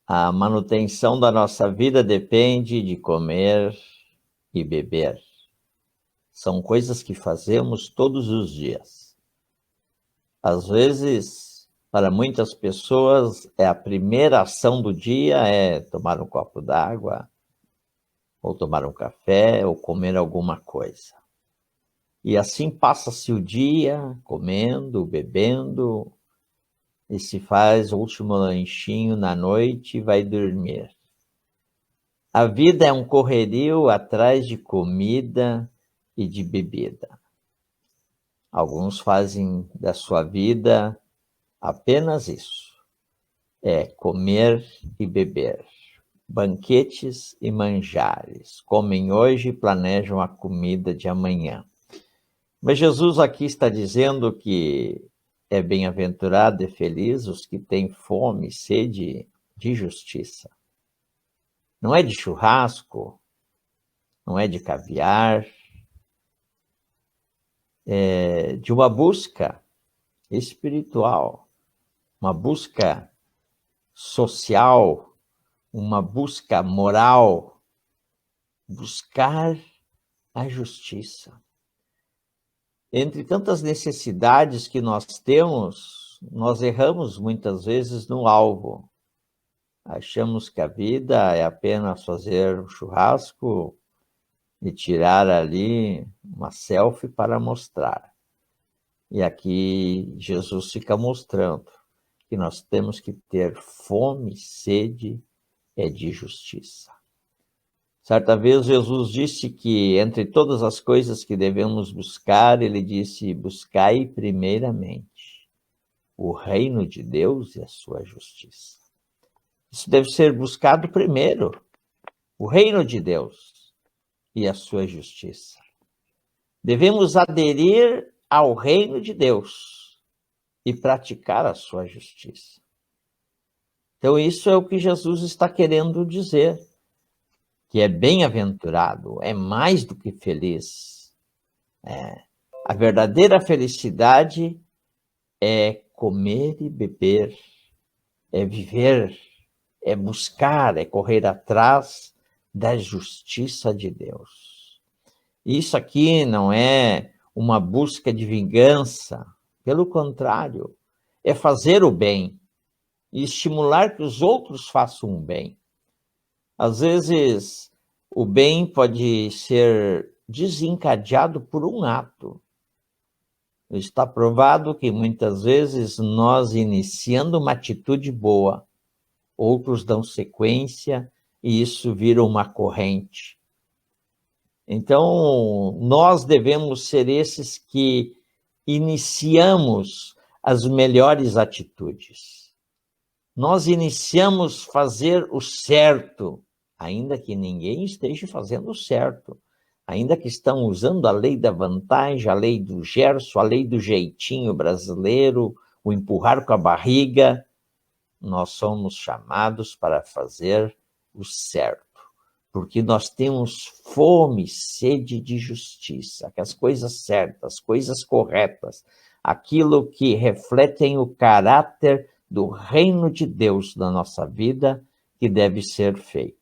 A manutenção da nossa vida depende de comer e beber. São coisas que fazemos todos os dias. Às vezes, para muitas pessoas, a primeira ação do dia é tomar um copo d'água, ou tomar um café, ou comer alguma coisa. E assim passa-se o dia, comendo, bebendo, e se faz o último lanchinho na noite e vai dormir. A vida é um correrio atrás de comida e de bebida. Alguns fazem da sua vida apenas isso, é comer e beber, banquetes e manjares, comem hoje e planejam a comida de amanhã. Mas Jesus aqui está dizendo que é bem-aventurado e feliz os que têm fome e sede de justiça. Não é de churrasco, não é de caviar, é de uma busca espiritual, uma busca social, uma busca moral, buscar a justiça. Entre tantas necessidades que nós temos, nós erramos muitas vezes no alvo. Achamos que a vida é apenas fazer um churrasco e tirar ali uma selfie para mostrar. E aqui Jesus fica mostrando que nós temos que ter fome e sede de justiça. Certa vez Jesus disse que entre todas as coisas que devemos buscar, ele disse, buscai primeiramente o reino de Deus e a sua justiça. Isso deve ser buscado primeiro, o reino de Deus e a sua justiça. Devemos aderir ao reino de Deus e praticar a sua justiça. Então isso é o que Jesus está querendo dizer, que é bem-aventurado, é mais do que feliz. A verdadeira felicidade é comer e beber, é viver, é buscar, é correr atrás da justiça de Deus. Isso aqui não é uma busca de vingança, pelo contrário, é fazer o bem e estimular que os outros façam o bem. Às vezes, o bem pode ser desencadeado por um ato. Está provado que muitas vezes nós iniciando uma atitude boa, outros dão sequência e isso vira uma corrente. Então, nós devemos ser esses que iniciamos as melhores atitudes. Nós iniciamos fazer o certo, ainda que ninguém esteja fazendo o certo, ainda que estão usando a lei da vantagem, a lei do Gerson, a lei do jeitinho brasileiro, o empurrar com a barriga, nós somos chamados para fazer o certo, porque nós temos fome e sede de justiça, que as coisas certas, as coisas corretas, aquilo que refletem o caráter do reino de Deus na nossa vida, que deve ser feito.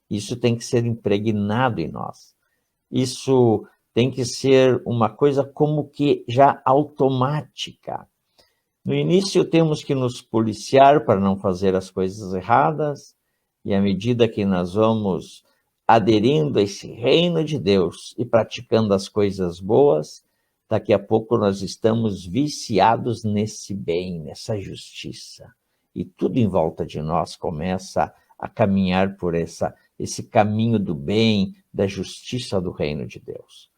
Isso tem que ser impregnado em nós. Isso tem que ser uma coisa como que já automática. No início temos que nos policiar para não fazer as coisas erradas, e à medida que nós vamos aderindo a esse reino de Deus e praticando as coisas boas, daqui a pouco nós estamos viciados nesse bem, nessa justiça. E tudo em volta de nós começa a caminhar por esse caminho do bem, da justiça do reino de Deus.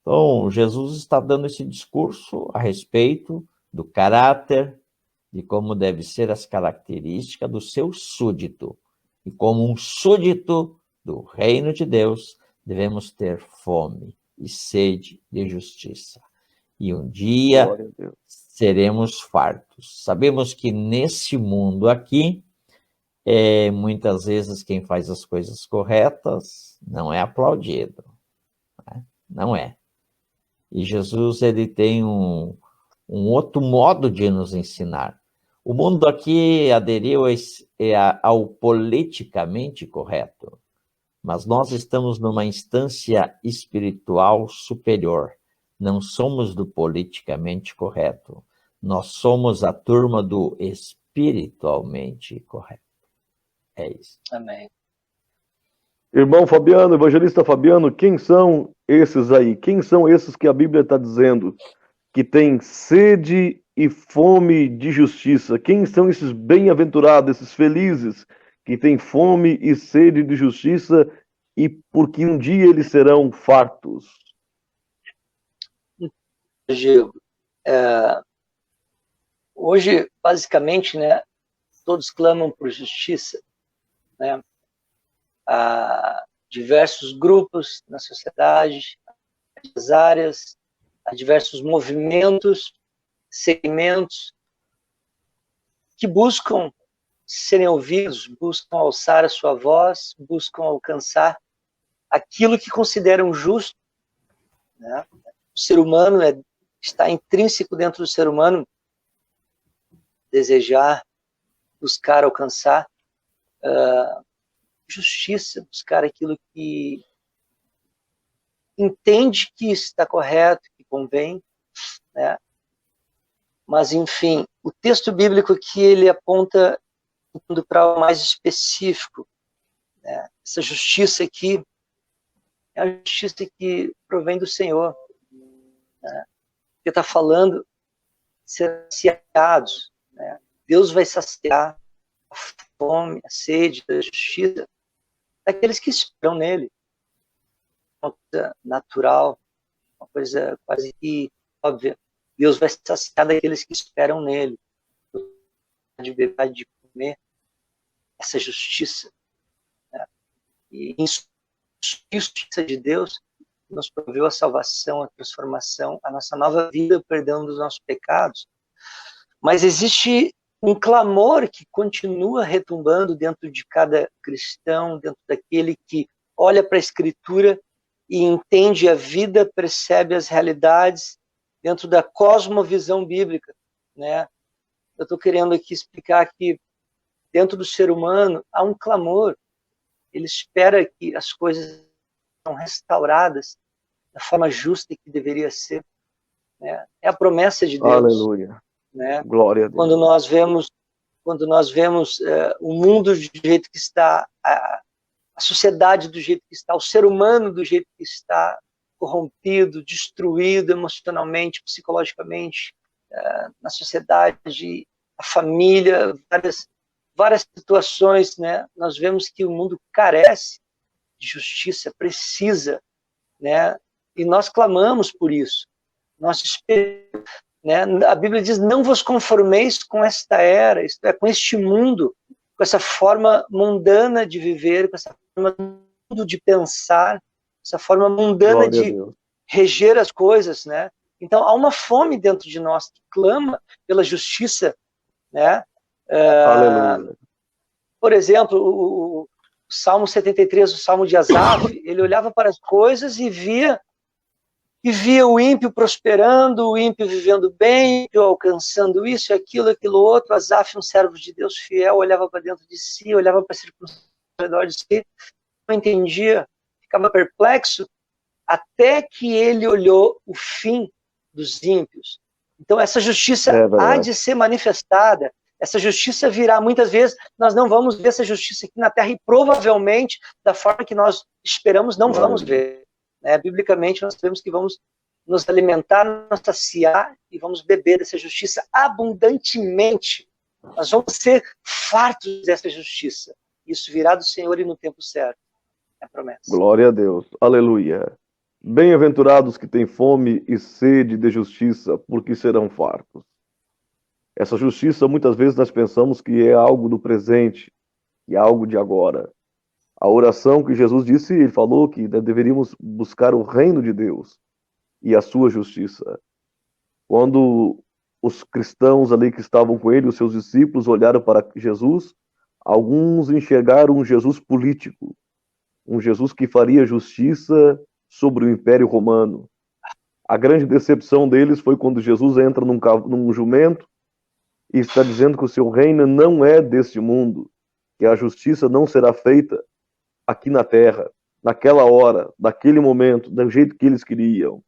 Então, Jesus está dando esse discurso a respeito do caráter, de como deve ser as características do seu súdito. E como um súdito do reino de Deus, devemos ter fome e sede de justiça. E um dia seremos fartos. Sabemos que nesse mundo aqui, muitas vezes quem faz as coisas corretas não é aplaudido. Né? Não é. E Jesus, ele tem um outro modo de nos ensinar. O mundo aqui aderiu ao politicamente correto, mas nós estamos numa instância espiritual superior. Não somos do politicamente correto, nós somos a turma do espiritualmente correto. É isso. Amém. Irmão Fabiano, evangelista Fabiano, quem são esses aí? Quem são esses que a Bíblia está dizendo que têm sede e fome de justiça? Quem são esses bem-aventurados, esses felizes, que têm fome e sede de justiça e porque um dia eles serão fartos? Diego, hoje, basicamente, né, todos clamam por justiça, né? Há diversos grupos na sociedade, nas áreas, há diversos movimentos, segmentos que buscam serem ouvidos, buscam alçar a sua voz, buscam alcançar aquilo que consideram justo, né? O ser humano está intrínseco dentro do ser humano desejar, buscar alcançar justiça, buscar aquilo que entende que está correto, que convém, né? Mas, enfim, o texto bíblico aqui, ele aponta para algo mais específico, né? Essa justiça aqui é a justiça que provém do Senhor, né? Ele está falando de ser saciados, né? Deus vai saciar a fome, a sede da justiça daqueles que esperam nele. Uma coisa natural, uma coisa quase que óbvia. Deus vai saciar daqueles que esperam nele. De beber, de comer essa justiça, né? E isso, a justiça de Deus nos proveu a salvação, a transformação, a nossa nova vida, o perdão dos nossos pecados. Mas existe um clamor que continua retumbando dentro de cada cristão, dentro daquele que olha para a Escritura e entende a vida, percebe as realidades dentro da cosmovisão bíblica, né? Eu estou querendo aqui explicar que dentro do ser humano há um clamor. Ele espera que as coisas sejam restauradas da forma justa que deveria ser, né? É a promessa de Deus. Aleluia. Né? Glória a Deus. Quando nós vemos o mundo do jeito que está, a sociedade do jeito que está, o ser humano do jeito que está, corrompido, destruído emocionalmente, psicologicamente, na sociedade, a família, várias situações, né? Nós vemos que o mundo carece de justiça, precisa, né? E nós clamamos por isso. Nós esperamos, né? A Bíblia diz: não vos conformeis com esta era, isto é, com este mundo, com essa forma mundana de viver, com essa forma de pensar, essa forma mundana de reger as coisas, né? Então, há uma fome dentro de nós que clama pela justiça, né? Por exemplo, o Salmo 73, o Salmo de Asaf, ele olhava para as coisas e via o ímpio prosperando, o ímpio vivendo bem, o ímpio alcançando isso, aquilo outro. Asaf, um servo de Deus fiel, olhava para dentro de si, olhava para as circunstâncias ao redor de si, não entendia, ficava perplexo, até que ele olhou o fim dos ímpios. Então, essa justiça há de ser manifestada, essa justiça virá. Muitas vezes, nós não vamos ver essa justiça aqui na Terra e provavelmente, da forma que nós esperamos, não vamos ver. Biblicamente, nós sabemos que vamos nos alimentar, nos saciar e vamos beber dessa justiça abundantemente. Nós vamos ser fartos dessa justiça. Isso virá do Senhor e no tempo certo. É a promessa. Glória a Deus. Aleluia. Bem-aventurados que têm fome e sede de justiça, porque serão fartos. Essa justiça, muitas vezes, nós pensamos que é algo do presente, e algo de agora. A oração que Jesus disse, ele falou que deveríamos buscar o reino de Deus e a sua justiça. Quando os cristãos ali que estavam com ele, os seus discípulos, olharam para Jesus, alguns enxergaram um Jesus político, um Jesus que faria justiça sobre o Império Romano. A grande decepção deles foi quando Jesus entra num jumento e está dizendo que o seu reino não é deste mundo, que a justiça não será feita aqui na terra, naquela hora, naquele momento, do jeito que eles queriam.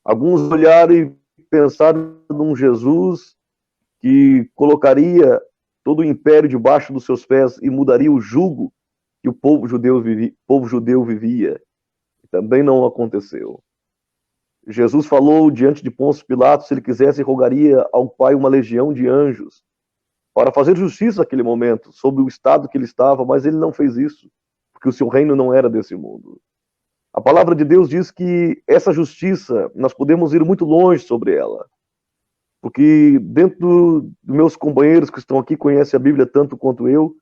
Alguns olharam e pensaram num Jesus que colocaria todo o império debaixo dos seus pés e mudaria o jugo que o povo judeu vivia. Também não aconteceu. Jesus falou diante de Pôncio Pilatos, se ele quisesse, rogaria ao Pai uma legião de anjos para fazer justiça naquele momento, sobre o estado que ele estava, mas ele não fez isso, porque o seu reino não era desse mundo. A palavra de Deus diz que essa justiça, nós podemos ir muito longe sobre ela, porque dentro dos meus companheiros que estão aqui, conhecem a Bíblia tanto quanto eu,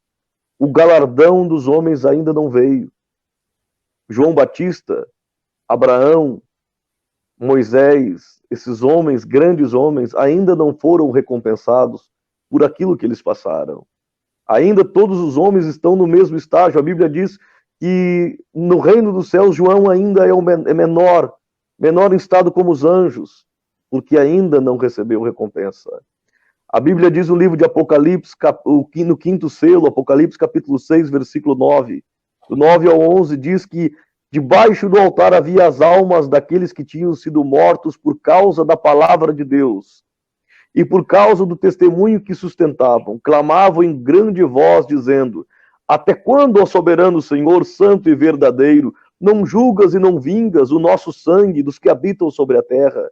o galardão dos homens ainda não veio. João Batista, Abraão, Moisés, esses homens, grandes homens, ainda não foram recompensados por aquilo que eles passaram. Ainda todos os homens estão no mesmo estágio. A Bíblia diz que no reino dos céus João ainda é menor em estado como os anjos, porque ainda não recebeu recompensa. A Bíblia diz no livro de Apocalipse, no quinto selo, Apocalipse capítulo 6, versículo 9, do 9 ao 11, diz que debaixo do altar havia as almas daqueles que tinham sido mortos por causa da palavra de Deus e por causa do testemunho que sustentavam. Clamavam em grande voz, dizendo: até quando, ó soberano Senhor, santo e verdadeiro, não julgas e não vingas o nosso sangue dos que habitam sobre a terra?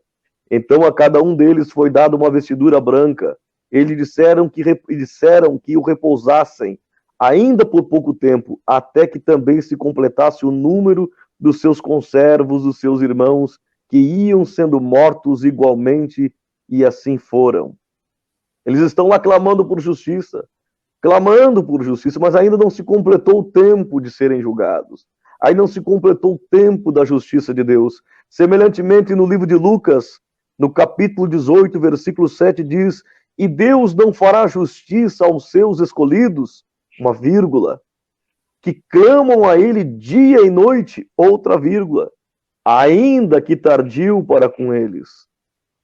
Então a cada um deles foi dada uma vestidura branca. Eles disseram que o repousassem, ainda por pouco tempo, até que também se completasse o número dos seus conservos, dos seus irmãos, que iam sendo mortos igualmente, e assim foram. Eles estão lá clamando por justiça, mas ainda não se completou o tempo de serem julgados. Aí não se completou o tempo da justiça de Deus. Semelhantemente, no livro de Lucas, no capítulo 18, versículo 7, diz: e Deus não fará justiça aos seus escolhidos, uma vírgula, que clamam a ele dia e noite, outra vírgula, ainda que tardio para com eles.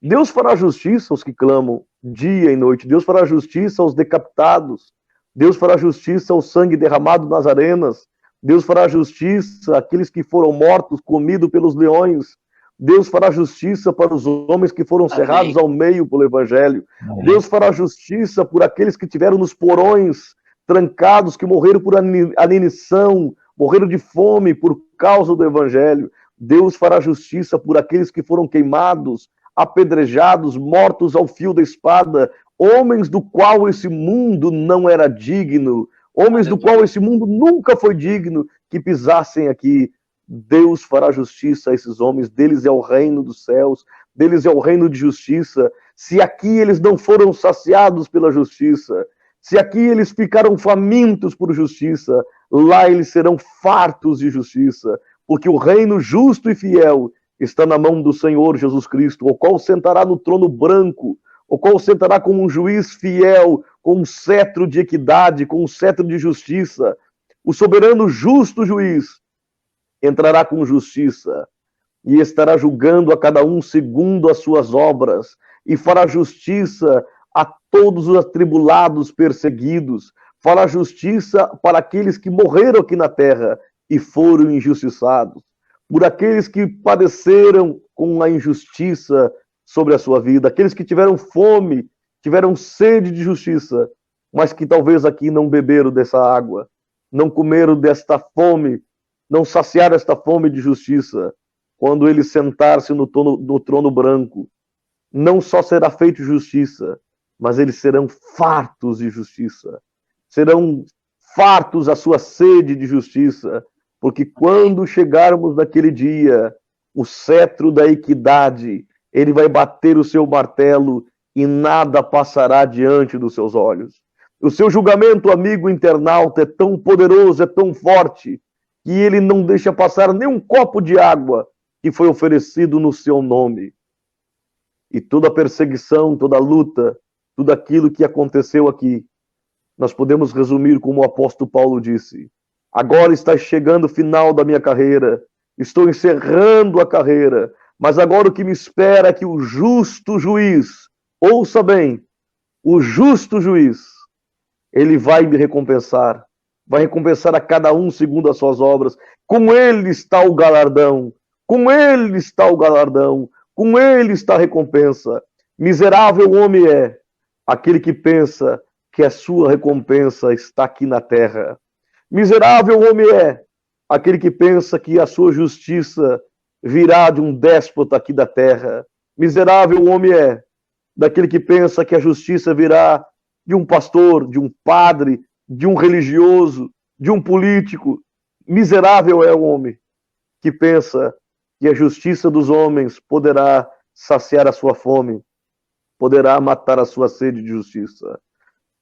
Deus fará justiça aos que clamam dia e noite. Deus fará justiça aos decapitados. Deus fará justiça ao sangue derramado nas arenas. Deus fará justiça àqueles que foram mortos, comidos pelos leões. Deus fará justiça para os homens que foram cerrados ao meio pelo evangelho. Amém. Deus fará justiça por aqueles que tiveram nos porões trancados, que morreram por inanição, morreram de fome por causa do evangelho. Deus fará justiça por aqueles que foram queimados, apedrejados, mortos ao fio da espada, homens do qual esse mundo não era digno, homens do qual esse mundo nunca foi digno que pisassem aqui. Deus fará justiça a esses homens, deles é o reino dos céus, deles é o reino de justiça. Se aqui eles não foram saciados pela justiça, se aqui eles ficaram famintos por justiça, lá eles serão fartos de justiça, porque o reino justo e fiel está na mão do Senhor Jesus Cristo, o qual sentará no trono branco, o qual sentará como um juiz fiel, com um cetro de equidade, com um cetro de justiça. O soberano justo juiz entrará com justiça e estará julgando a cada um segundo as suas obras, e fará justiça a todos os atribulados, perseguidos, fará justiça para aqueles que morreram aqui na terra e foram injustiçados. por aqueles que padeceram com a injustiça sobre a sua vida, aqueles que tiveram fome, tiveram sede de justiça, mas que talvez aqui não beberam dessa água, não comeram desta fome, não saciaram esta fome de justiça. Quando ele sentar-se no trono branco, não só será feita justiça, mas eles serão fartos de justiça. Serão fartos a sua sede de justiça, porque quando chegarmos naquele dia, o cetro da equidade, ele vai bater o seu martelo e nada passará diante dos seus olhos. O seu julgamento, amigo internauta, é tão poderoso, é tão forte, que ele não deixa passar nem um copo de água que foi oferecido no seu nome. E toda a perseguição, toda a luta, tudo aquilo que aconteceu aqui, nós podemos resumir como o apóstolo Paulo disse: agora está chegando o final da minha carreira, estou encerrando a carreira, mas agora o que me espera é que o justo juiz, ouça bem, o justo juiz, ele vai me recompensar, vai recompensar a cada um segundo as suas obras. Com ele está o galardão, com ele está o galardão, com ele está a recompensa. Miserável homem é aquele que pensa que a sua recompensa está aqui na terra. Miserável homem é aquele que pensa que a sua justiça virá de um déspota aqui da terra. Miserável homem é daquele que pensa que a justiça virá de um pastor, de um padre, de um religioso, de um político. Miserável é o homem que pensa que a justiça dos homens poderá saciar a sua fome, poderá matar a sua sede de justiça.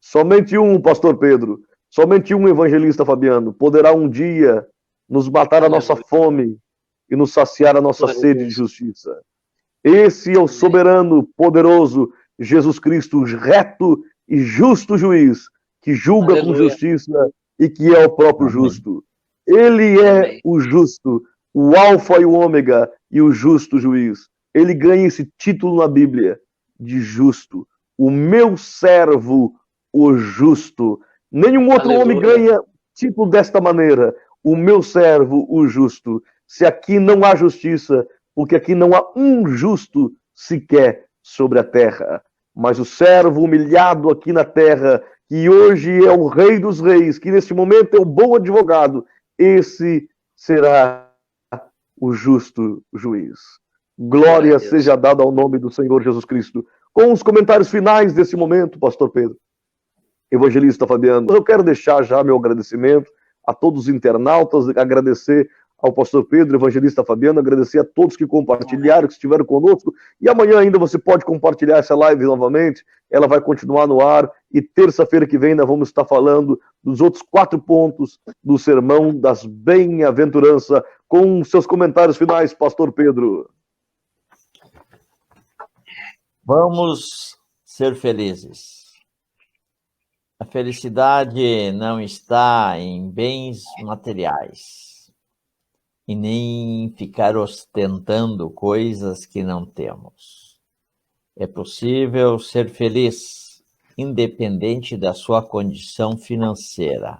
Somente um, pastor Pedro, somente um evangelista Fabiano poderá um dia nos matar a nossa fome e nos saciar a nossa sede de justiça. Esse é o soberano, poderoso Jesus Cristo, reto e justo juiz, que julga com justiça e que é o próprio justo. Ele é o justo, o alfa e o ômega e o justo juiz. Ele ganha esse título na Bíblia de justo. O meu servo, o justo. Nenhum outro homem ganha título desta maneira. O meu servo, o justo. Se aqui não há justiça, porque aqui não há um justo sequer sobre a terra. Mas o servo humilhado aqui na terra, que hoje é o rei dos reis, que neste momento é o bom advogado, esse será o justo juiz. Glória seja dada ao nome do Senhor Jesus Cristo. Com os comentários finais desse momento, pastor Pedro, evangelista Fabiano, eu quero deixar já meu agradecimento a todos os internautas, agradecer ao pastor Pedro, evangelista Fabiano, agradecer a todos que compartilharam, que estiveram conosco, e amanhã ainda você pode compartilhar essa live novamente, ela vai continuar no ar, e terça-feira que vem nós vamos estar falando dos outros 4 pontos do sermão das bem-aventuranças, com seus comentários finais, pastor Pedro. Vamos ser felizes. A felicidade não está em bens materiais e nem em ficar ostentando coisas que não temos. É possível ser feliz, independente da sua condição financeira,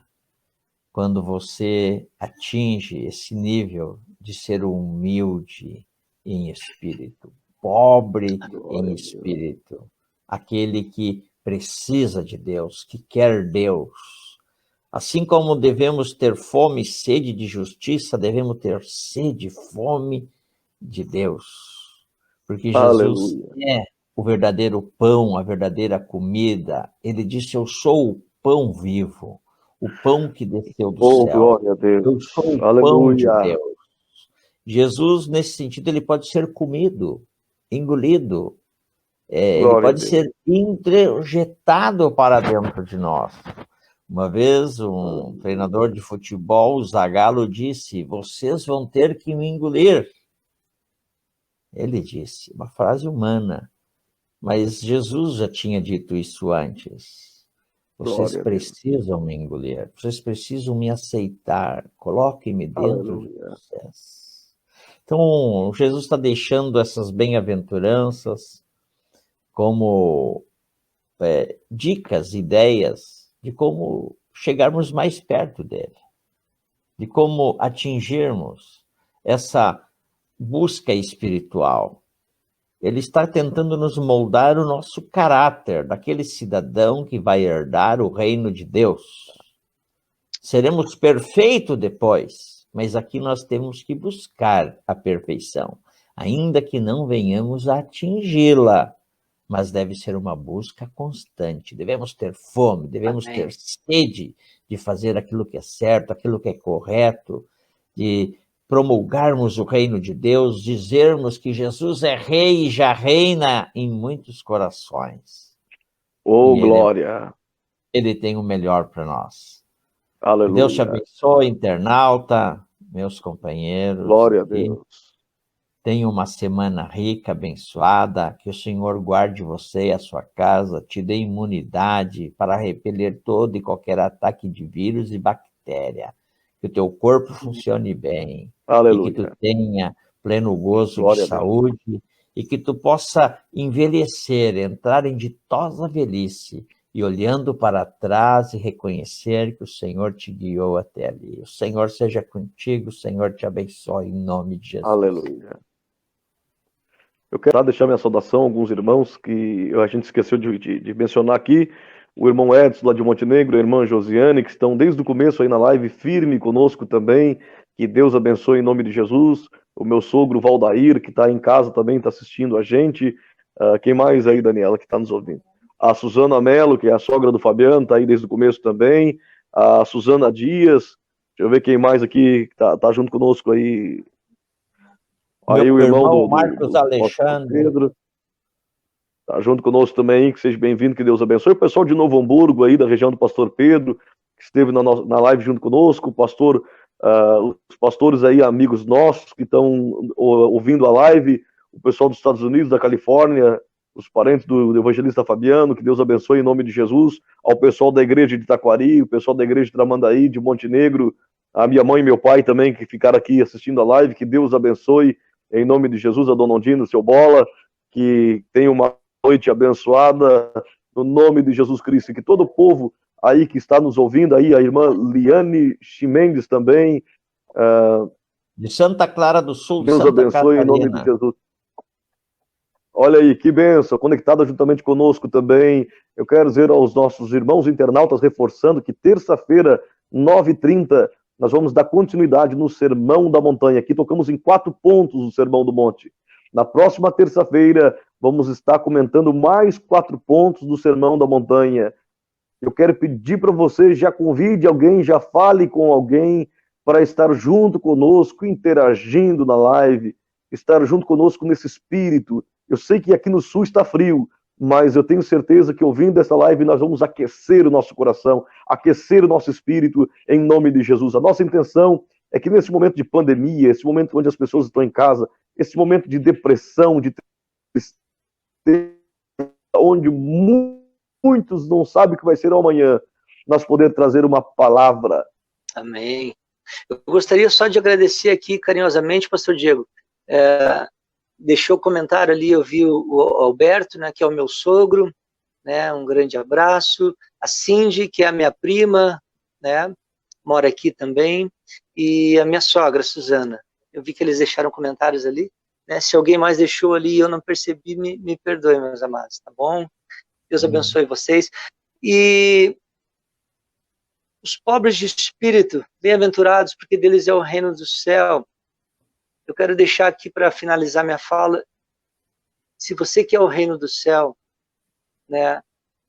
quando você atinge esse nível de ser humilde em espírito, pobre em espírito, aquele que precisa de Deus, que quer Deus. Assim como devemos ter fome e sede de justiça, devemos ter sede e fome de Deus. Porque Jesus é o verdadeiro pão, a verdadeira comida. Ele disse: eu sou o pão vivo, o pão que desceu do céu. Glória a Deus. Eu sou o pão de Deus. Jesus, nesse sentido, ele pode ser comido, engolido. Ele pode ser introjetado para dentro de nós. Uma vez, um treinador de futebol, o Zagallo, disse: vocês vão ter que me engolir. Ele disse, uma frase humana, mas Jesus já tinha dito isso antes. Vocês precisam me engolir, vocês precisam me aceitar, coloquem-me dentro de vocês. Então, Jesus está deixando essas bem-aventuranças como dicas, ideias de como chegarmos mais perto dele, de como atingirmos essa busca espiritual. Ele está tentando nos moldar o nosso caráter, daquele cidadão que vai herdar o reino de Deus. Seremos perfeitos depois, mas aqui nós temos que buscar a perfeição, ainda que não venhamos a atingi-la, mas deve ser uma busca constante. Devemos ter fome, devemos ter sede de fazer aquilo que é certo, aquilo que é correto, de promulgarmos o reino de Deus, dizermos que Jesus é rei e já reina em muitos corações. Oh, glória! Ele tem o melhor para nós. Aleluia. Deus te abençoe, internauta, meus companheiros. Glória a Deus. Tenha uma semana rica, abençoada, que o Senhor guarde você e a sua casa, te dê imunidade para repelir todo e qualquer ataque de vírus e bactéria. Que o teu corpo funcione bem. Aleluia. E que tu tenha pleno gozo Glória de saúde e que tu possa envelhecer, entrar em ditosa velhice e olhando para trás e reconhecer que o Senhor te guiou até ali. O Senhor seja contigo, o Senhor te abençoe em nome de Jesus. Aleluia. Eu quero deixar minha saudação a alguns irmãos que a gente esqueceu de mencionar aqui. O irmão Edson, lá de Montenegro, a irmã Josiane, que estão desde o começo aí na live, firme conosco também. Que Deus abençoe em nome de Jesus. O meu sogro Valdair, que está em casa também, está assistindo a gente. Quem mais aí, Daniela, que está nos ouvindo? A Suzana Mello, que é a sogra do Fabiano, está aí desde o começo também. A Suzana Dias. Deixa eu ver quem mais aqui tá junto conosco aí. Aí o irmão do Marcos Alexandre. Pedro. Tá junto conosco também, que seja bem-vindo, que Deus abençoe. O pessoal de Novo Hamburgo, aí da região do Pastor Pedro, que esteve na live junto conosco, os pastores aí, amigos nossos, que estão ouvindo a live, o pessoal dos Estados Unidos, da Califórnia, os parentes do evangelista Fabiano, que Deus abençoe em nome de Jesus, ao pessoal da igreja de Itaquari, o pessoal da igreja de Tramandaí, de Montenegro, a minha mãe e meu pai também, que ficaram aqui assistindo a live, que Deus abençoe em nome de Jesus, a Dona Ondina, o seu Bola, que tenha uma noite abençoada, no nome de Jesus Cristo, que todo o povo aí que está nos ouvindo, aí a irmã Liane Chimendes também, de Santa Clara do Sul, Deus Santa abençoe Catarina. em nome de Jesus. Olha aí, que bênção, conectada juntamente conosco também. Eu quero dizer aos nossos irmãos internautas, reforçando que terça-feira, 9h30, nós vamos dar continuidade no Sermão da Montanha. Aqui tocamos em 4 pontos o Sermão do Monte. Na próxima terça-feira, vamos estar comentando mais 4 pontos do Sermão da Montanha. Eu quero pedir para você, já convide alguém, já fale com alguém para estar junto conosco, interagindo na live, estar junto conosco nesse espírito. Eu sei que aqui no Sul está frio, mas eu tenho certeza que ouvindo essa live nós vamos aquecer o nosso coração, aquecer o nosso espírito em nome de Jesus. A nossa intenção é que nesse momento de pandemia, esse momento onde as pessoas estão em casa, esse momento de depressão, de tristeza, onde muitos não sabem o que vai ser amanhã, nós poder trazer uma palavra. Amém. Eu gostaria só de agradecer aqui carinhosamente, pastor Diego. Deixou o comentário ali, eu vi o Alberto, né, que é o meu sogro, né, um grande abraço. A Cindy, que é a minha prima, né, mora aqui também. E a minha sogra, Suzana. Eu vi que eles deixaram comentários ali. Né, se alguém mais deixou ali e eu não percebi, me perdoe, meus amados, tá bom? Deus abençoe vocês. E os pobres de espírito, bem-aventurados, porque deles é o reino do céu. Eu quero deixar aqui para finalizar minha fala, se você quer o reino do céu, né,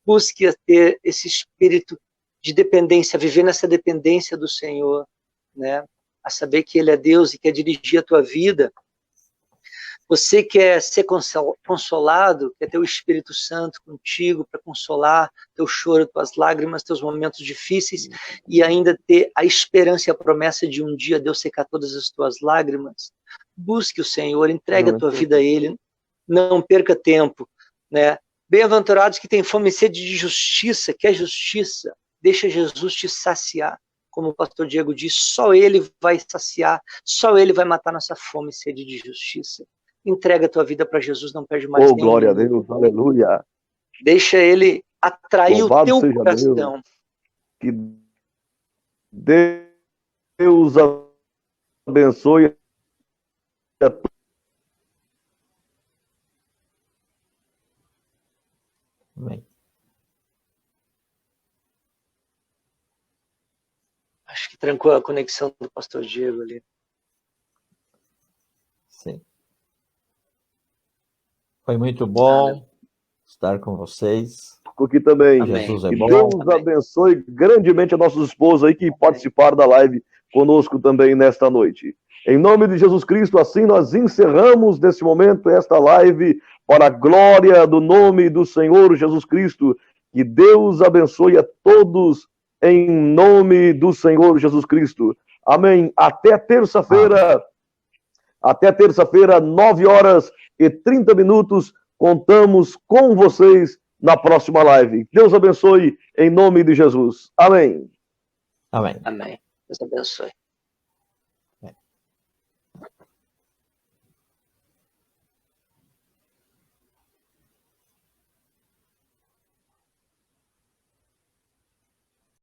busque ter esse espírito de dependência, viver nessa dependência do Senhor, né, a saber que Ele é Deus e quer dirigir a tua vida. Você quer ser consolado, quer ter o Espírito Santo contigo para consolar teu choro, tuas lágrimas, teus momentos difíceis e ainda ter a esperança e a promessa de um dia Deus secar todas as tuas lágrimas. Busque o Senhor, entregue a tua vida a Ele, não perca tempo, né? Bem-aventurados que têm fome e sede de justiça, quer justiça, deixa Jesus te saciar. Como o pastor Diego diz, só Ele vai saciar, só Ele vai matar nossa fome e sede de justiça. Entrega a tua vida para Jesus, não perde mais nenhum. Oh, glória a Deus, aleluia. Deixa Ele atrair Louvado o teu coração. Deus. Que Deus abençoe Amém. Acho que trancou a conexão do pastor Diego ali. Sim. Foi muito bom estar com vocês. Aqui também. Amém. Jesus é Que bom. Deus Amém. abençoe grandemente a nossos esposos aí que participaram da live conosco também nesta noite. Em nome de Jesus Cristo, assim nós encerramos nesse momento esta live para a glória do nome do Senhor Jesus Cristo. Que Deus abençoe a todos em nome do Senhor Jesus Cristo. Amém. Até terça-feira. Até terça-feira, 9h30. Contamos com vocês na próxima live. Deus abençoe em nome de Jesus. Amém. Amém. Amém. Deus abençoe.